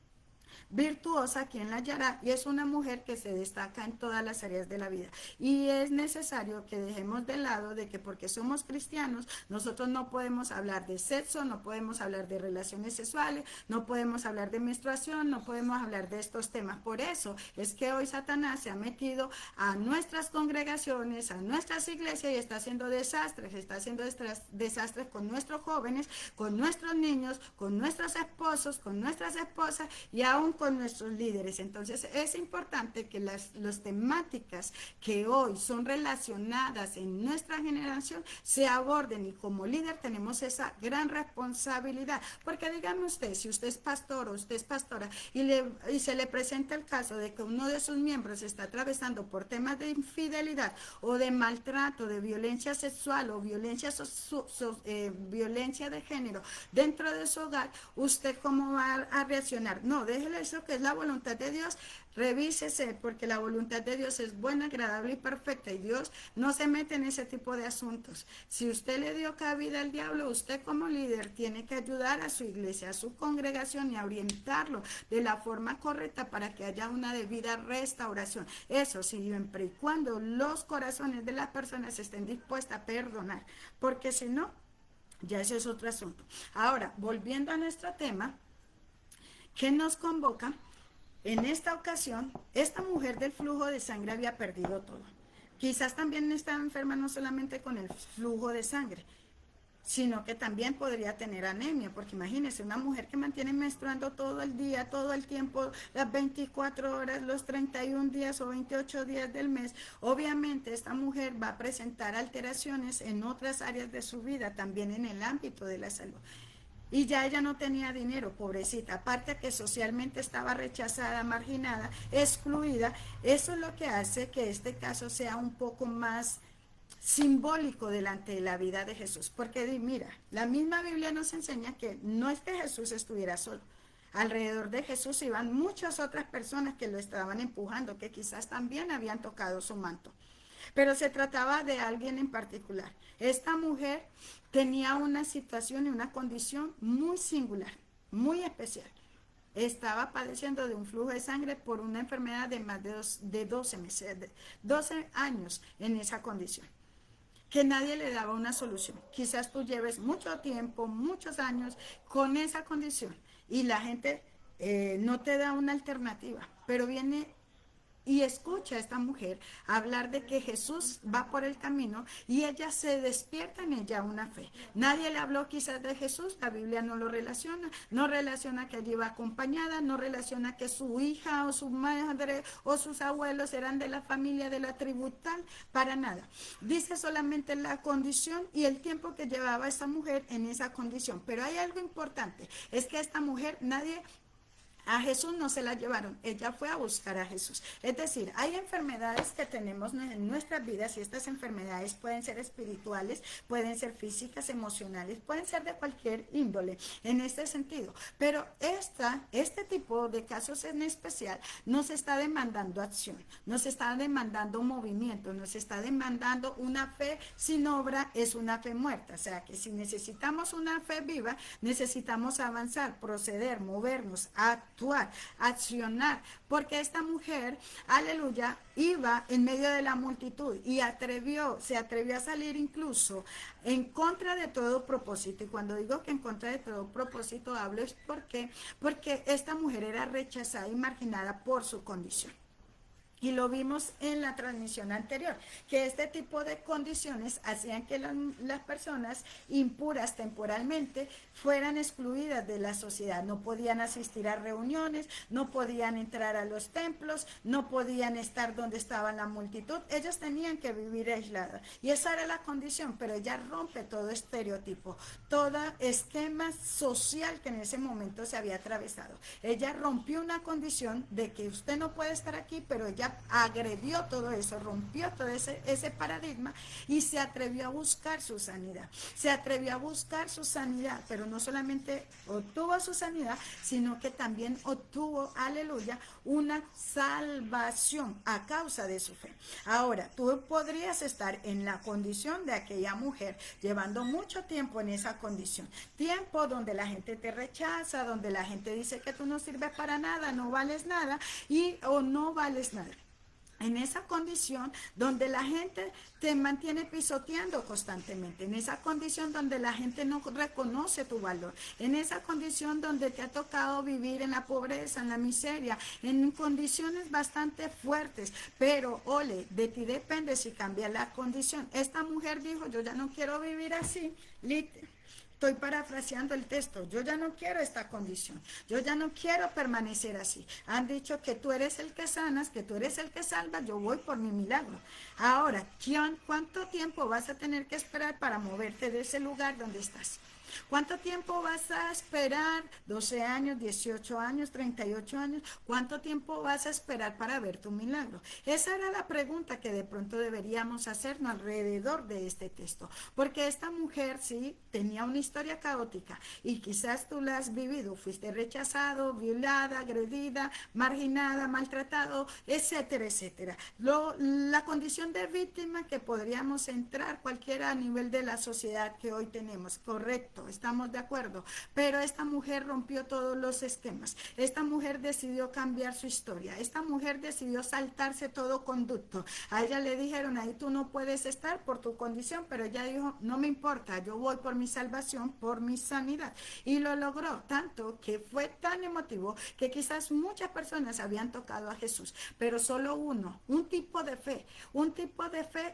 virtuosa, quien la hallará, y es una mujer que se destaca en todas las áreas de la vida. Y es necesario que dejemos de lado de que porque somos cristianos, nosotros no podemos hablar de sexo, no podemos hablar de relaciones sexuales, no podemos hablar de menstruación, no podemos hablar de estos temas. Por eso es que hoy Satanás se ha metido a nuestras congregaciones, a nuestras iglesias y está haciendo desastres con nuestros jóvenes, con nuestros niños, con nuestros esposos, con nuestras esposas y aún con nuestros líderes. Entonces es importante que las temáticas que hoy son relacionadas en nuestra generación se aborden, y como líder tenemos esa gran responsabilidad, porque dígame usted, si usted es pastor o usted es pastora y se le presenta el caso de que uno de sus miembros está atravesando por temas de infidelidad o de maltrato, de violencia sexual o violencia de género dentro de su hogar, ¿usted cómo va a reaccionar? No, déjele eso, que es la voluntad de Dios, revísese, porque la voluntad de Dios es buena, agradable y perfecta, y Dios no se mete en ese tipo de asuntos. Si usted le dio cabida al diablo, usted como líder tiene que ayudar a su iglesia, a su congregación y a orientarlo de la forma correcta para que haya una debida restauración. Eso siempre y cuando los corazones de las personas estén dispuestas a perdonar, porque si no, ya ese es otro asunto. Ahora, volviendo a nuestro tema, ¿qué nos convoca? En esta ocasión, esta mujer del flujo de sangre había perdido todo. Quizás también estaba enferma no solamente con el flujo de sangre, sino que también podría tener anemia, porque imagínense, una mujer que mantiene menstruando todo el día, todo el tiempo, las 24 horas, los 31 días o 28 días del mes, obviamente esta mujer va a presentar alteraciones en otras áreas de su vida, también en el ámbito de la salud. Y ya ella no tenía dinero, pobrecita, aparte que socialmente estaba rechazada, marginada, excluida. Eso es lo que hace que este caso sea un poco más simbólico delante de la vida de Jesús, porque mira, la misma Biblia nos enseña que no es que Jesús estuviera solo. Alrededor de Jesús iban muchas otras personas que lo estaban empujando, que quizás también habían tocado su manto. Pero se trataba de alguien en particular. Esta mujer tenía una situación y una condición muy singular, muy especial. Estaba padeciendo de un flujo de sangre por una enfermedad de más de 12 meses, 12 años en esa condición, que nadie le daba una solución. Quizás tú lleves mucho tiempo, muchos años con esa condición y la gente no te da una alternativa, pero viene y escucha a esta mujer hablar de que Jesús va por el camino y ella se despierta en ella una fe. Nadie le habló quizás de Jesús, la Biblia no lo relaciona, no relaciona que ella iba acompañada, no relaciona que su hija o su madre o sus abuelos eran de la familia de la tribu tal, para nada. Dice solamente la condición y el tiempo que llevaba esta mujer en esa condición. Pero hay algo importante, es que esta mujer a Jesús no se la llevaron, ella fue a buscar a Jesús. Es decir, hay enfermedades que tenemos en nuestras vidas y estas enfermedades pueden ser espirituales, pueden ser físicas, emocionales, pueden ser de cualquier índole en este sentido. Pero este tipo de casos en especial nos está demandando acción, nos está demandando movimiento, nos está demandando una fe sin obra, es una fe muerta. O sea que si necesitamos una fe viva, necesitamos avanzar, proceder, movernos, actuar, accionar, porque esta mujer, aleluya, iba en medio de la multitud y se atrevió a salir incluso en contra de todo propósito. Y cuando digo que en contra de todo propósito hablo es porque esta mujer era rechazada y marginada por su condición. Y lo vimos en la transmisión anterior, que este tipo de condiciones hacían que las personas impuras temporalmente fueran excluidas de la sociedad. No podían asistir a reuniones, no podían entrar a los templos, no podían estar donde estaba la multitud. Ellos tenían que vivir aislados. Y esa era la condición, pero ella rompe todo estereotipo, todo esquema social que en ese momento se había atravesado. Ella rompió una condición de que usted no puede estar aquí, pero ella agredió todo eso, rompió todo ese paradigma y se atrevió a buscar su sanidad. Se atrevió a buscar su sanidad, pero no solamente obtuvo su sanidad, sino que también obtuvo, aleluya, una salvación a causa de su fe. Ahora, tú podrías estar en la condición de aquella mujer, llevando mucho tiempo en esa condición. Tiempo donde la gente te rechaza, donde la gente dice que tú no sirves para nada, no vales nada o no vales nada. En esa condición donde la gente te mantiene pisoteando constantemente, en esa condición donde la gente no reconoce tu valor, en esa condición donde te ha tocado vivir en la pobreza, en la miseria, en condiciones bastante fuertes, pero ole, de ti depende si cambia la condición. Esta mujer dijo, yo ya no quiero vivir así, estoy parafraseando el texto, yo ya no quiero esta condición, yo ya no quiero permanecer así. Han dicho que tú eres el que sanas, que tú eres el que salvas, yo voy por mi milagro. Ahora, ¿cuánto tiempo vas a tener que esperar para moverte de ese lugar donde estás? ¿Cuánto tiempo vas a esperar? 12 años, 18 años, 38 años. ¿Cuánto tiempo vas a esperar para ver tu milagro? Esa era la pregunta que de pronto deberíamos hacernos alrededor de este texto. Porque esta mujer sí tenía una historia caótica y quizás tú la has vivido. Fuiste rechazado, violada, agredida, marginada, maltratado, etcétera, etcétera. La condición de víctima que podríamos entrar cualquiera a nivel de la sociedad que hoy tenemos. Correcto. Estamos de acuerdo, pero esta mujer rompió todos los esquemas, esta mujer decidió cambiar su historia, esta mujer decidió saltarse todo conducto. A ella le dijeron, ahí tú no puedes estar por tu condición, pero ella dijo, no me importa, yo voy por mi salvación, por mi sanidad, y lo logró, tanto que fue tan emotivo que quizás muchas personas habían tocado a Jesús, pero solo un tipo de fe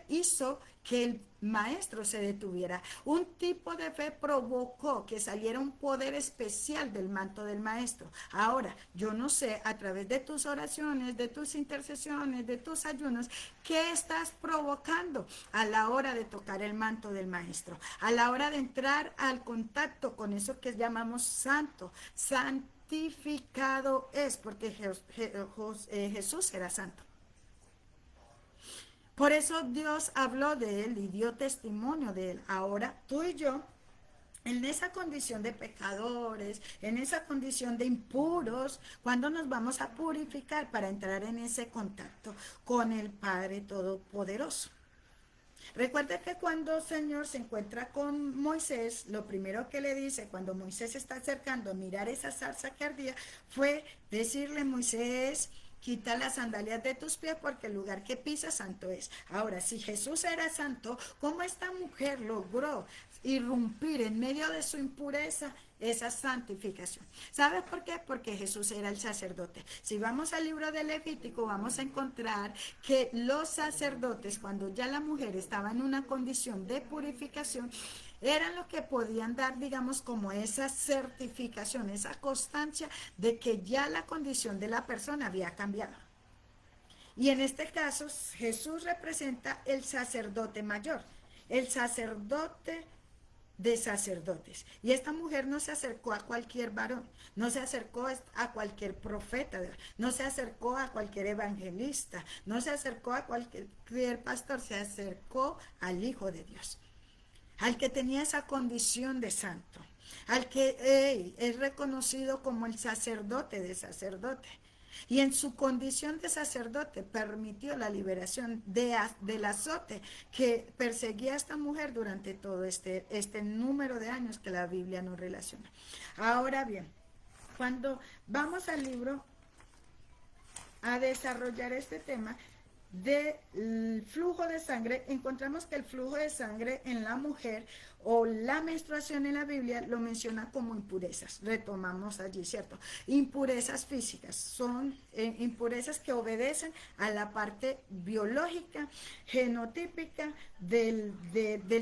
hizo que el maestro se detuviera. Un tipo de fe provocó que saliera un poder especial del manto del maestro. Ahora, yo no sé, a través de tus oraciones, de tus intercesiones, de tus ayunos, ¿qué estás provocando a la hora de tocar el manto del maestro? A la hora de entrar al contacto con eso que llamamos santo, santificado es, porque Jesús era santo. Por eso Dios habló de él y dio testimonio de él. Ahora tú y yo, en esa condición de pecadores, en esa condición de impuros, ¿cuándo nos vamos a purificar para entrar en ese contacto con el Padre Todopoderoso? Recuerde que cuando el Señor se encuentra con Moisés, lo primero que le dice cuando Moisés está acercando a mirar esa zarza que ardía, fue decirle, Moisés, quita las sandalias de tus pies porque el lugar que pisas santo es. Ahora, si Jesús era santo, ¿cómo esta mujer logró irrumpir en medio de su impureza esa santificación. ¿Sabes por qué? Porque Jesús era el sacerdote. Si vamos al libro de Levítico, vamos a encontrar que los sacerdotes, cuando ya la mujer estaba en una condición de purificación, eran los que podían dar, digamos, como esa certificación, esa constancia de que ya la condición de la persona había cambiado. Y en este caso, Jesús representa el sacerdote mayor, el sacerdote de sacerdotes. Y esta mujer no se acercó a cualquier varón, no se acercó a cualquier profeta, no se acercó a cualquier evangelista, no se acercó a cualquier pastor, se acercó al Hijo de Dios, al que tenía esa condición de santo, al que es reconocido como el sacerdote de sacerdote. Y en su condición de sacerdote permitió la liberación del azote que perseguía a esta mujer durante todo este número de años que la Biblia nos relaciona. Ahora bien, cuando vamos al libro a desarrollar este tema del flujo de sangre, encontramos que el flujo de sangre en la mujer o la menstruación en la Biblia lo menciona como impurezas. Retomamos allí, ¿cierto? Impurezas físicas, son impurezas que obedecen a la parte biológica, genotípica del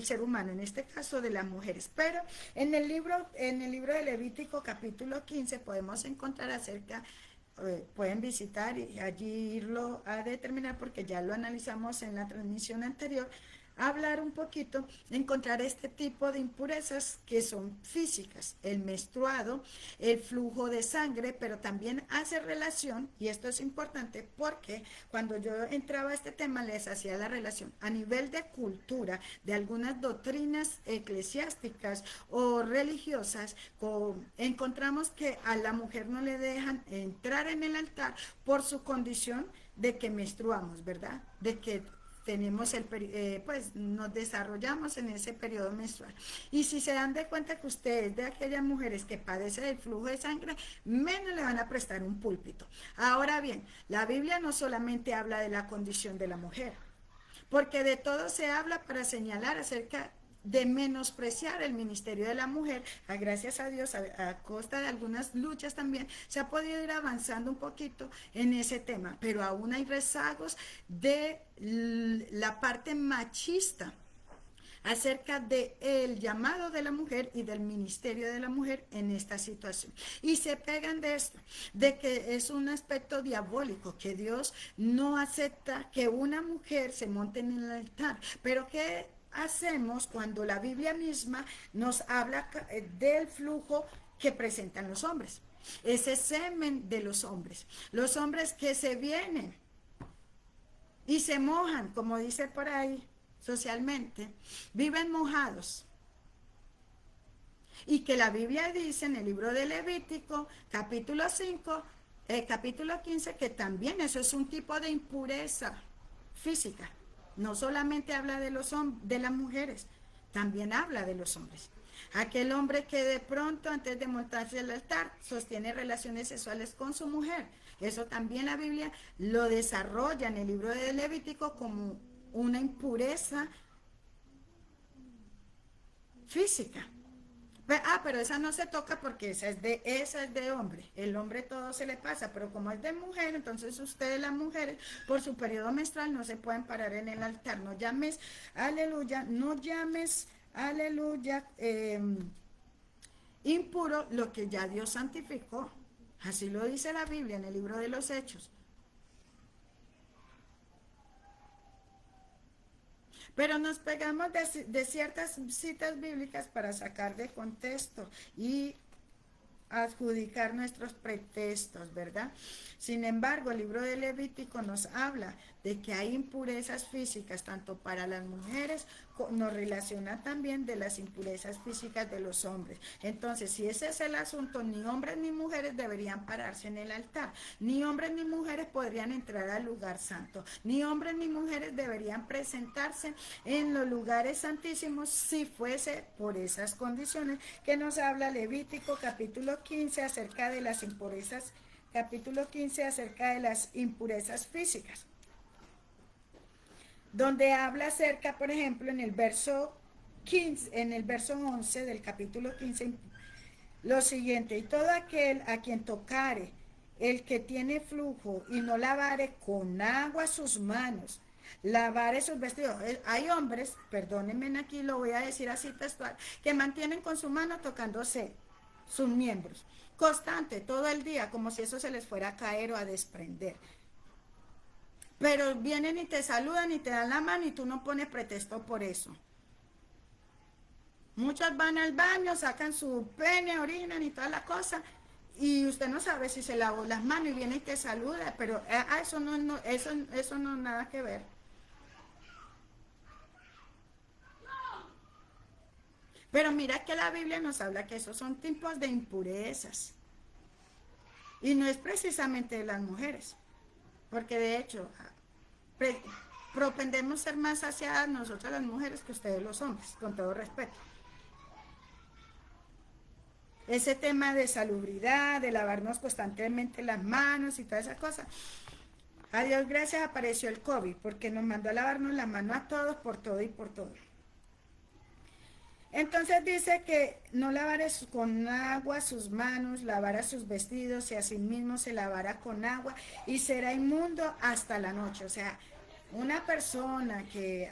ser humano, en este caso de las mujeres. Pero en el libro de Levítico capítulo 15 podemos encontrar acerca pueden visitar y allí irlo a determinar porque ya lo analizamos en la transmisión anterior, hablar un poquito, encontrar este tipo de impurezas que son físicas, el menstruado, el flujo de sangre, pero también hace relación, y esto es importante porque cuando yo entraba a este tema les hacía la relación a nivel de cultura, de algunas doctrinas eclesiásticas o religiosas, encontramos que a la mujer no le dejan entrar en el altar por su condición de que menstruamos, ¿verdad? De que tenemos pues nos desarrollamos en ese periodo menstrual. Y si se dan de cuenta que ustedes de aquellas mujeres que padecen del flujo de sangre, menos le van a prestar un púlpito. Ahora bien, la Biblia no solamente habla de la condición de la mujer, porque de todo se habla para acerca de menospreciar el ministerio de la mujer. Gracias a Dios, a costa de algunas luchas también, se ha podido ir avanzando un poquito en ese tema, pero aún hay rezagos de la parte machista acerca del llamado de la mujer y del ministerio de la mujer en esta situación. Y se pegan de esto, de que es un aspecto diabólico, que Dios no acepta que una mujer se monte en el altar. Pero ¿qué hacemos cuando la Biblia misma nos habla del flujo que presentan los hombres? Ese semen de los hombres que se vienen y se mojan, como dice por ahí socialmente, viven mojados. Y que la Biblia dice en el libro de Levítico, capítulo 5, capítulo 15, que también eso es un tipo de impureza física. No solamente habla de las mujeres, también habla de los hombres. Aquel hombre que de pronto, antes de montarse al altar, sostiene relaciones sexuales con su mujer. Eso también la Biblia lo desarrolla en el libro de Levítico como una impureza física. Pero esa no se toca porque esa es de hombre. El hombre todo se le pasa, pero como es de mujer, entonces ustedes las mujeres por su periodo menstrual no se pueden parar en el altar. No llames, aleluya, impuro lo que ya Dios santificó. Así lo dice la Biblia en el libro de los Hechos. Pero nos pegamos de ciertas citas bíblicas para sacar de contexto y adjudicar nuestros pretextos, ¿verdad? Sin embargo, el libro de Levítico nos habla de que hay impurezas físicas tanto para las mujeres, nos relaciona también de las impurezas físicas de los hombres. Entonces, si ese es el asunto, ni hombres ni mujeres deberían pararse en el altar, ni hombres ni mujeres podrían entrar al lugar santo, ni hombres ni mujeres deberían presentarse en los lugares santísimos si fuese por esas condiciones que nos habla Levítico capítulo 15 acerca de las impurezas, capítulo 15 acerca de las impurezas físicas, donde habla acerca, por ejemplo, en el verso 15, en el verso 11 del capítulo 15, lo siguiente, y todo aquel a quien tocare el que tiene flujo y no lavare con agua sus manos, lavare sus vestidos. Hay hombres, perdónenme aquí, lo voy a decir así textual, que mantienen con su mano tocándose sus miembros, constante, todo el día, como si eso se les fuera a caer o a desprender. Pero vienen y te saludan y te dan la mano y tú no pones pretexto por eso. Muchos van al baño, sacan su pene, orinan y toda la cosa, y usted no sabe si se lavó las manos y viene y te saluda, pero eso no nada que ver. Pero mira que la Biblia nos habla que esos son tipos de impurezas. Y no es precisamente de las mujeres, porque de hecho propendemos ser más saciadas nosotras las mujeres que ustedes los hombres, con todo respeto. Ese tema de salubridad, de lavarnos constantemente las manos y todas esas cosas. A Dios gracias apareció el COVID, porque nos mandó a lavarnos las manos a todos por todo y por todo. Entonces dice que no lavará con agua sus manos, lavará sus vestidos y asimismo se lavará con agua y será inmundo hasta la noche. O sea, una persona que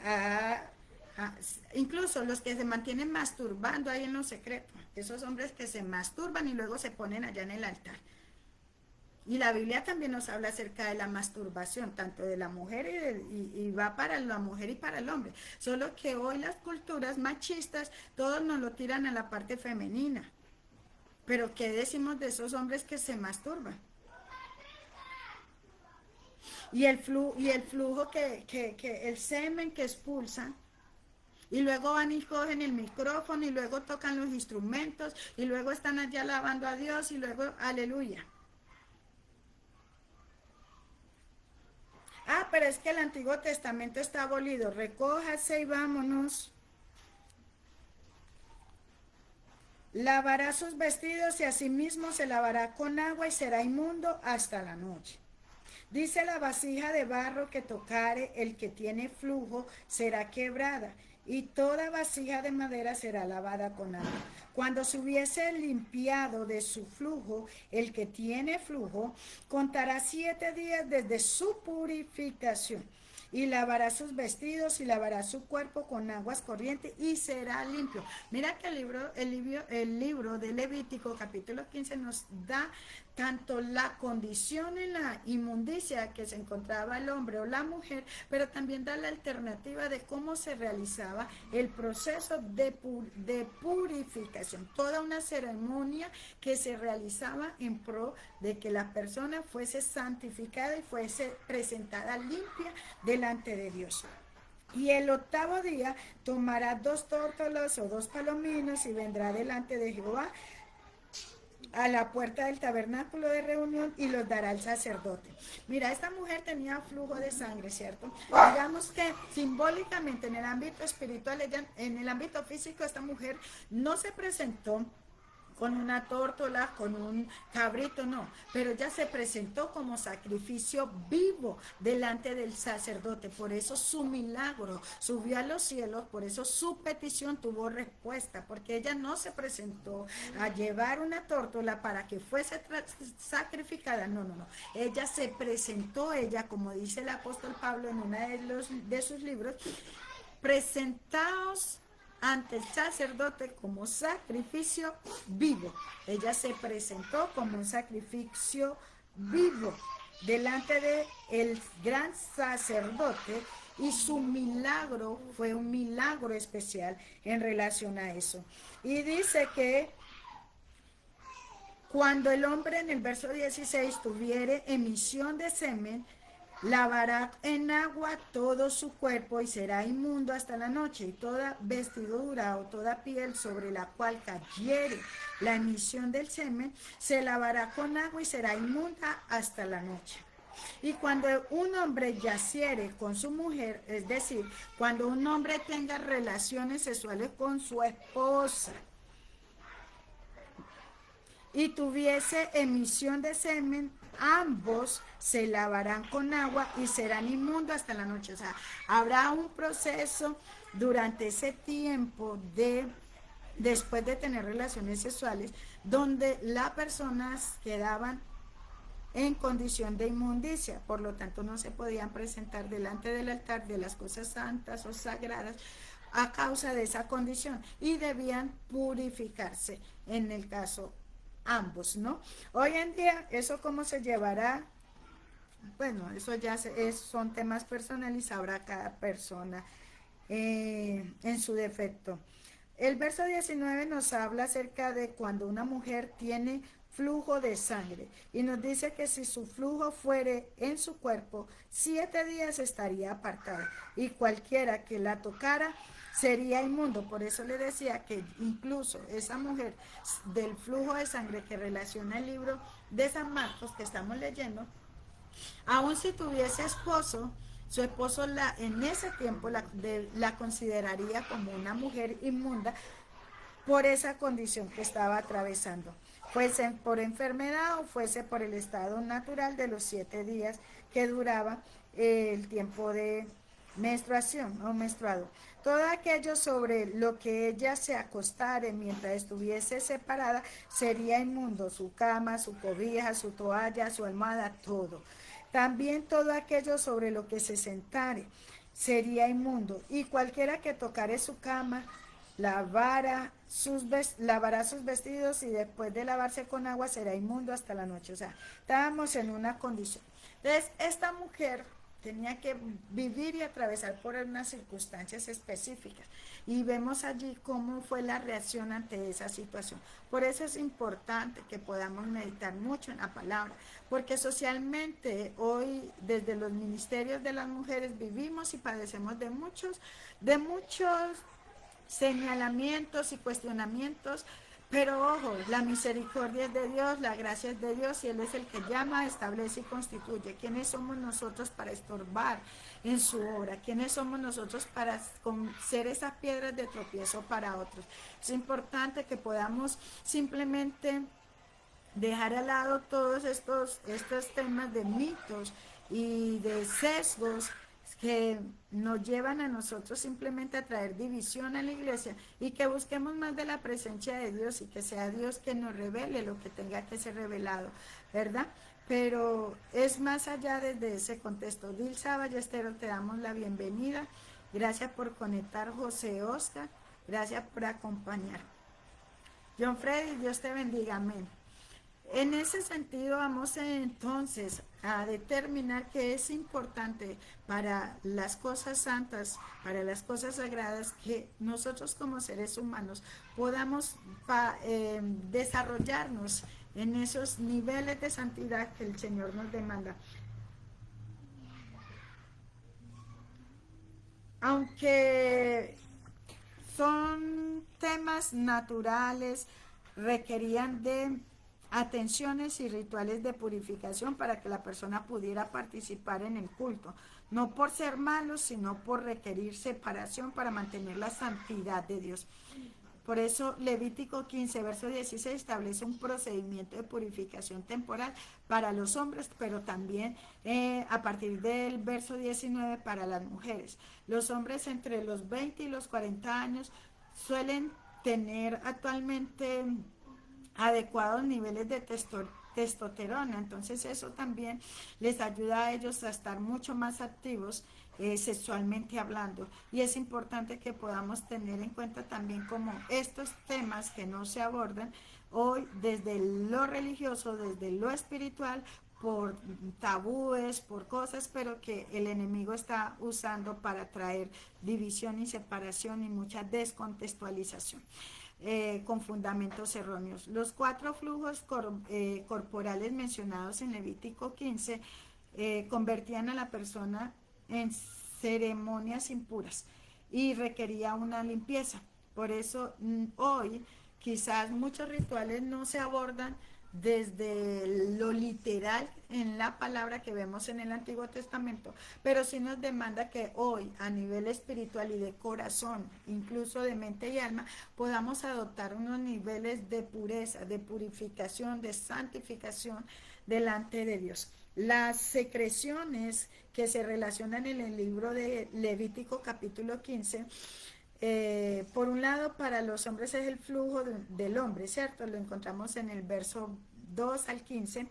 incluso los que se mantienen masturbando ahí en lo secreto, esos hombres que se masturban y luego se ponen allá en el altar. Y la Biblia también nos habla acerca de la masturbación, tanto de la mujer y va para la mujer y para el hombre. Solo que hoy las culturas machistas, todos nos lo tiran a la parte femenina. Pero ¿qué decimos de esos hombres que se masturban? Y el flujo el semen que expulsan, y luego van y cogen el micrófono, y luego tocan los instrumentos, y luego están allá alabando a Dios, y luego, aleluya. Pero es que el Antiguo Testamento está abolido. Recójase y vámonos. Lavará sus vestidos y asimismo se lavará con agua y será inmundo hasta la noche. Dice la vasija de barro que tocare el que tiene flujo será quebrada y toda vasija de madera será lavada con agua. Cuando se hubiese limpiado de su flujo, el que tiene flujo contará 7 días desde su purificación y lavará sus vestidos y lavará su cuerpo con aguas corrientes y será limpio. Mira que el libro de Levítico capítulo 15 nos da tanto la condición en la inmundicia que se encontraba el hombre o la mujer, pero también da la alternativa de cómo se realizaba el proceso de purificación, toda una ceremonia que se realizaba en pro de que la persona fuese santificada y fuese presentada limpia delante de Dios. Y el 8º día tomará 2 tórtolas o 2 palominos y vendrá delante de Jehová a la puerta del tabernáculo de reunión y los dará al sacerdote. Mira, esta mujer tenía flujo de sangre, ¿cierto? Digamos que simbólicamente en el ámbito espiritual, en el ámbito físico, esta mujer no se presentó con una tórtola, con un cabrito, no, pero ella se presentó como sacrificio vivo delante del sacerdote, por eso su milagro subió a los cielos, por eso su petición tuvo respuesta, porque ella no se presentó a llevar una tórtola para que fuese sacrificada, no, ella se presentó, como dice el apóstol Pablo en uno de sus libros, presentaos ante el sacerdote como sacrificio vivo. Ella se presentó como un sacrificio vivo delante de el gran sacerdote y su milagro fue un milagro especial en relación a eso. Y dice que cuando el hombre en el verso 16 tuviere emisión de semen, lavará en agua todo su cuerpo y será inmundo hasta la noche, y toda vestidura o toda piel sobre la cual cayere la emisión del semen, se lavará con agua y será inmunda hasta la noche. Y cuando un hombre yaciere con su mujer, es decir, cuando un hombre tenga relaciones sexuales con su esposa, y tuviese emisión de semen, ambos se lavarán con agua y serán inmundos hasta la noche. O sea, habrá un proceso durante ese tiempo de después de tener relaciones sexuales, donde las personas quedaban en condición de inmundicia, por lo tanto no se podían presentar delante del altar de las cosas santas o sagradas a causa de esa condición y debían purificarse en el caso ambos, ¿no? Hoy en día, ¿eso cómo se llevará? Bueno, eso ya son temas personales, sabrá cada persona en su defecto. El verso 19 nos habla acerca de cuando una mujer tiene flujo de sangre y nos dice que si su flujo fuere en su cuerpo, 7 días estaría apartada y cualquiera que la tocara sería inmundo. Por eso le decía que incluso esa mujer del flujo de sangre que relaciona el libro de San Marcos que estamos leyendo, aun si tuviese esposo, su esposo en ese tiempo la consideraría como una mujer inmunda por esa condición que estaba atravesando, fuese por enfermedad o fuese por el estado natural de los 7 días que duraba el tiempo de menstruación o menstruado. Todo aquello sobre lo que ella se acostare mientras estuviese separada sería inmundo, su cama, su cobija, su toalla, su almohada, todo. También todo aquello sobre lo que se sentare sería inmundo, y cualquiera que tocare su cama lavará sus vestidos y después de lavarse con agua será inmundo hasta la noche. O sea, estábamos en una condición. Entonces, esta mujer tenía que vivir y atravesar por unas circunstancias específicas. Y vemos allí cómo fue la reacción ante esa situación. Por eso es importante que podamos meditar mucho en la palabra, porque socialmente hoy desde los ministerios de las mujeres vivimos y padecemos de muchos señalamientos y cuestionamientos, pero ojo, la misericordia es de Dios, la gracia es de Dios y Él es el que llama, establece y constituye. ¿Quiénes somos nosotros para estorbar en su obra? ¿Quiénes somos nosotros para ser esas piedras de tropiezo para otros? Es importante que podamos simplemente dejar al lado todos estos temas de mitos y de sesgos que nos llevan a nosotros simplemente a traer división a la iglesia, y que busquemos más de la presencia de Dios y que sea Dios quien nos revele lo que tenga que ser revelado, ¿verdad? Pero es más allá desde ese contexto. Dilsa Ballesteros, te damos la bienvenida. Gracias por conectar, José Oscar. Gracias por acompañar. John Freddy, Dios te bendiga. Amén. En ese sentido, vamos entonces a determinar que es importante para las cosas santas, para las cosas sagradas, que nosotros como seres humanos podamos desarrollarnos en esos niveles de santidad que el Señor nos demanda. Aunque son temas naturales, requerían de atenciones y rituales de purificación para que la persona pudiera participar en el culto, no por ser malos, sino por requerir separación para mantener la santidad de Dios. Por eso Levítico 15, verso 16 establece un procedimiento de purificación temporal para los hombres, pero también a partir del verso 19 para las mujeres. Los hombres entre los 20 y los 40 años suelen tener actualmente adecuados niveles de testosterona, entonces eso también les ayuda a ellos a estar mucho más activos sexualmente hablando, y es importante que podamos tener en cuenta también como estos temas que no se abordan hoy desde lo religioso, desde lo espiritual, por tabúes, por cosas, pero que el enemigo está usando para traer división y separación y mucha descontextualización. Con fundamentos erróneos. Los 4 flujos corporales mencionados en Levítico 15 convertían a la persona en ceremonias impuras y requería una limpieza. Por eso hoy quizás muchos rituales no se abordan desde lo literal en la palabra que vemos en el Antiguo Testamento, pero sí nos demanda que hoy a nivel espiritual y de corazón, incluso de mente y alma, podamos adoptar unos niveles de pureza, de purificación, de santificación delante de Dios. Las secreciones que se relacionan en el libro de Levítico capítulo 15 por un lado, para los hombres es el flujo del hombre, ¿cierto? Lo encontramos en el verso 2 al 15.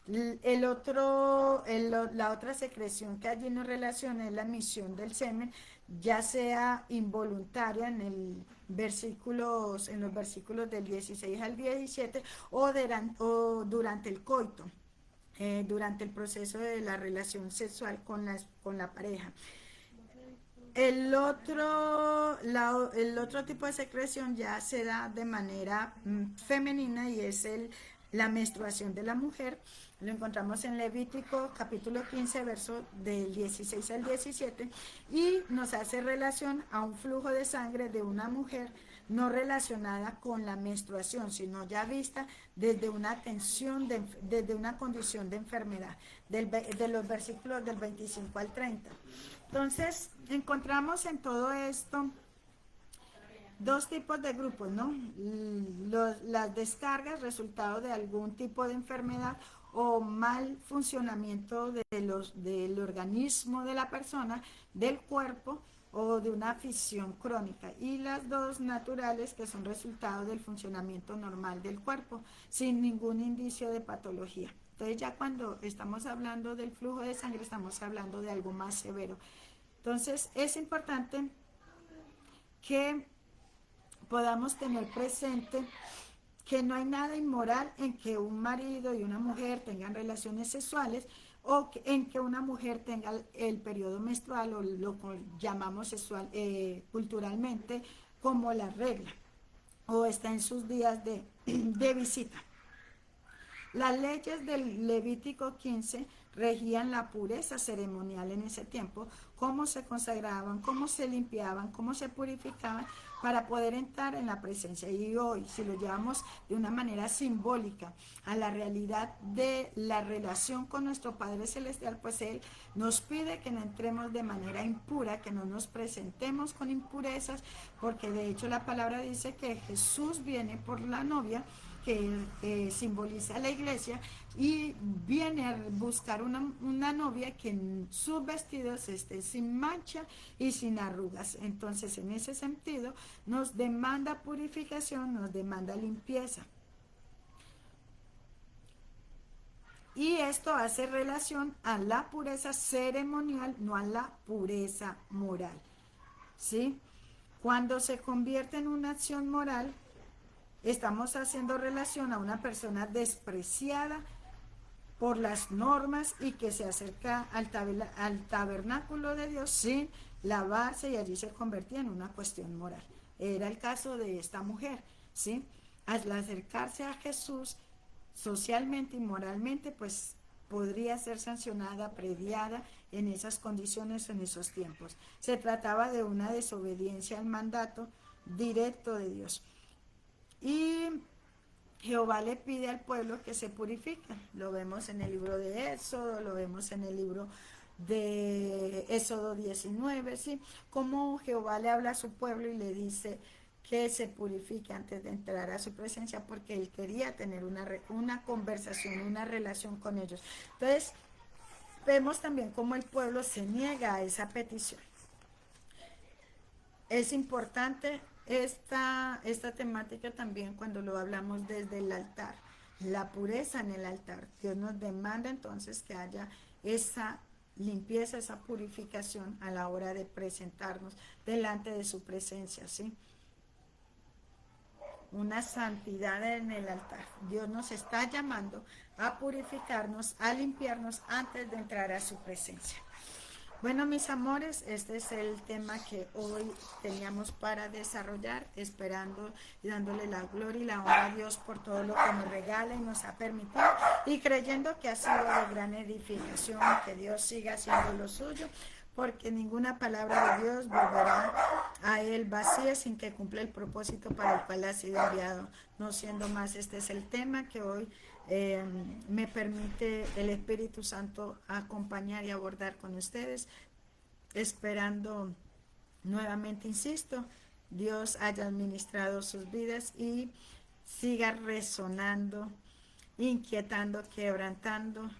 La otra secreción que allí nos relaciona es la emisión del semen, ya sea involuntaria en los versículos del 16 al 17 o durante el coito, durante el proceso de la relación sexual con la pareja. El otro tipo de secreción ya se da de manera femenina y es la menstruación de la mujer. Lo encontramos en Levítico capítulo 15, verso del 16 al 17, y nos hace relación a un flujo de sangre de una mujer no relacionada con la menstruación, sino ya vista desde una desde una condición de enfermedad, de los versículos del 25 al 30. Entonces, encontramos en todo esto dos tipos de grupos, ¿no? Las descargas, resultado de algún tipo de enfermedad o mal funcionamiento del organismo de la persona, del cuerpo o de una afección crónica. Y las dos naturales, que son resultado del funcionamiento normal del cuerpo, sin ningún indicio de patología. Entonces ya cuando estamos hablando del flujo de sangre, estamos hablando de algo más severo. Entonces es importante que podamos tener presente que no hay nada inmoral en que un marido y una mujer tengan relaciones sexuales o en que una mujer tenga el periodo menstrual, o lo que llamamos sexual culturalmente como la regla, o está en sus días de visita. Las leyes del Levítico 15 regían la pureza ceremonial en ese tiempo, cómo se consagraban, cómo se limpiaban, cómo se purificaban para poder entrar en la presencia. Y hoy, si lo llevamos de una manera simbólica a la realidad de la relación con nuestro Padre Celestial, pues Él nos pide que no entremos de manera impura, que no nos presentemos con impurezas, porque de hecho la palabra dice que Jesús viene por la novia, que simboliza la iglesia, y viene a buscar una novia que en sus vestidos esté sin mancha y sin arrugas. Entonces, en ese sentido, nos demanda purificación, nos demanda limpieza. Y esto hace relación a la pureza ceremonial, no a la pureza moral. ¿Sí? Cuando se convierte en una acción moral, estamos haciendo relación a una persona despreciada por las normas y que se acerca al tabernáculo de Dios sin lavarse, y allí se convertía en una cuestión moral. Era el caso de esta mujer, ¿sí? Al acercarse a Jesús socialmente y moralmente, pues podría ser sancionada, prediada en esas condiciones, en esos tiempos. Se trataba de una desobediencia al mandato directo de Dios. Y Jehová le pide al pueblo que se purifique. Lo vemos en el libro de Éxodo, lo vemos en el libro de Éxodo 19, ¿sí? Como Jehová le habla a su pueblo y le dice que se purifique antes de entrar a su presencia, porque él quería tener una conversación, una relación con ellos. Entonces, vemos también cómo el pueblo se niega a esa petición. Es importante esta temática también cuando lo hablamos desde el altar, la pureza en el altar. Dios nos demanda entonces que haya esa limpieza, esa purificación a la hora de presentarnos delante de su presencia, ¿sí? Una santidad en el altar. Dios nos está llamando a purificarnos, a limpiarnos antes de entrar a su presencia. Bueno, mis amores, este es el tema que hoy teníamos para desarrollar, esperando y dándole la gloria y la honra a Dios por todo lo que nos regala y nos ha permitido, y creyendo que ha sido de gran edificación, que Dios siga haciendo lo suyo, porque ninguna palabra de Dios volverá a Él vacía sin que cumpla el propósito para el cual ha sido enviado. No siendo más, este es el tema que hoy me permite el Espíritu Santo acompañar y abordar con ustedes, esperando nuevamente, insisto, Dios haya administrado sus vidas y siga resonando, inquietando, quebrantando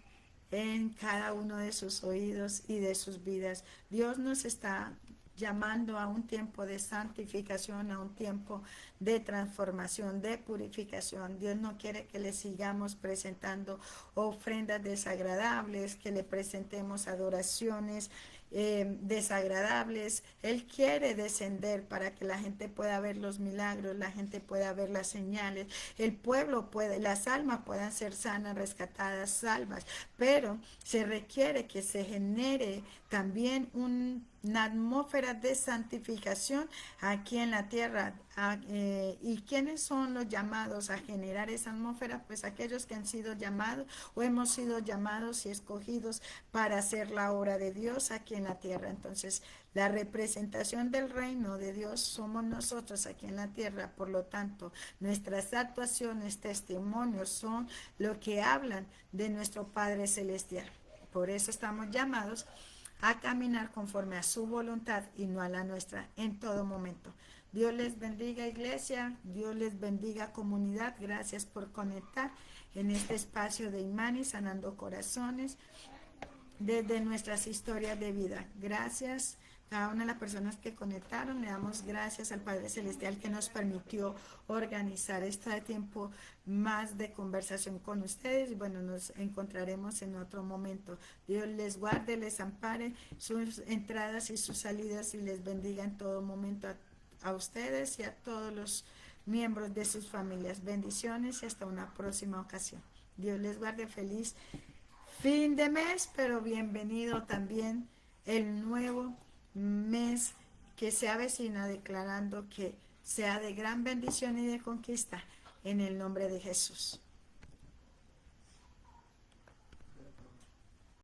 en cada uno de sus oídos y de sus vidas. Dios nos está llamando a un tiempo de santificación, a un tiempo de transformación, de purificación. Dios no quiere que le sigamos presentando ofrendas desagradables, que le presentemos adoraciones desagradables. Él quiere descender para que la gente pueda ver los milagros, la gente pueda ver las señales, el pueblo puede, las almas puedan ser sanas, rescatadas, salvas, pero se requiere que se genere también una atmósfera de santificación aquí en la tierra. ¿Y quiénes son los llamados a generar esa atmósfera? Pues aquellos que han sido llamados o hemos sido llamados y escogidos para hacer la obra de Dios aquí en la tierra. Entonces, la representación del reino de Dios somos nosotros aquí en la tierra. Por lo tanto, nuestras actuaciones, testimonios son lo que hablan de nuestro Padre Celestial. Por eso estamos llamados a caminar conforme a su voluntad y no a la nuestra en todo momento. Dios les bendiga, iglesia. Dios les bendiga, comunidad. Gracias por conectar en este espacio de Imani, sanando corazones desde nuestras historias de vida. Gracias a cada una de las personas que conectaron. Le damos gracias al Padre Celestial que nos permitió organizar este tiempo más de conversación con ustedes. Y bueno, nos encontraremos en otro momento. Dios les guarde, les ampare sus entradas y sus salidas y les bendiga en todo momento a ustedes y a todos los miembros de sus familias. Bendiciones y hasta una próxima ocasión. Dios les guarde. Feliz fin de mes, pero bienvenido también el nuevo mes que se avecina, declarando que sea de gran bendición y de conquista en el nombre de Jesús.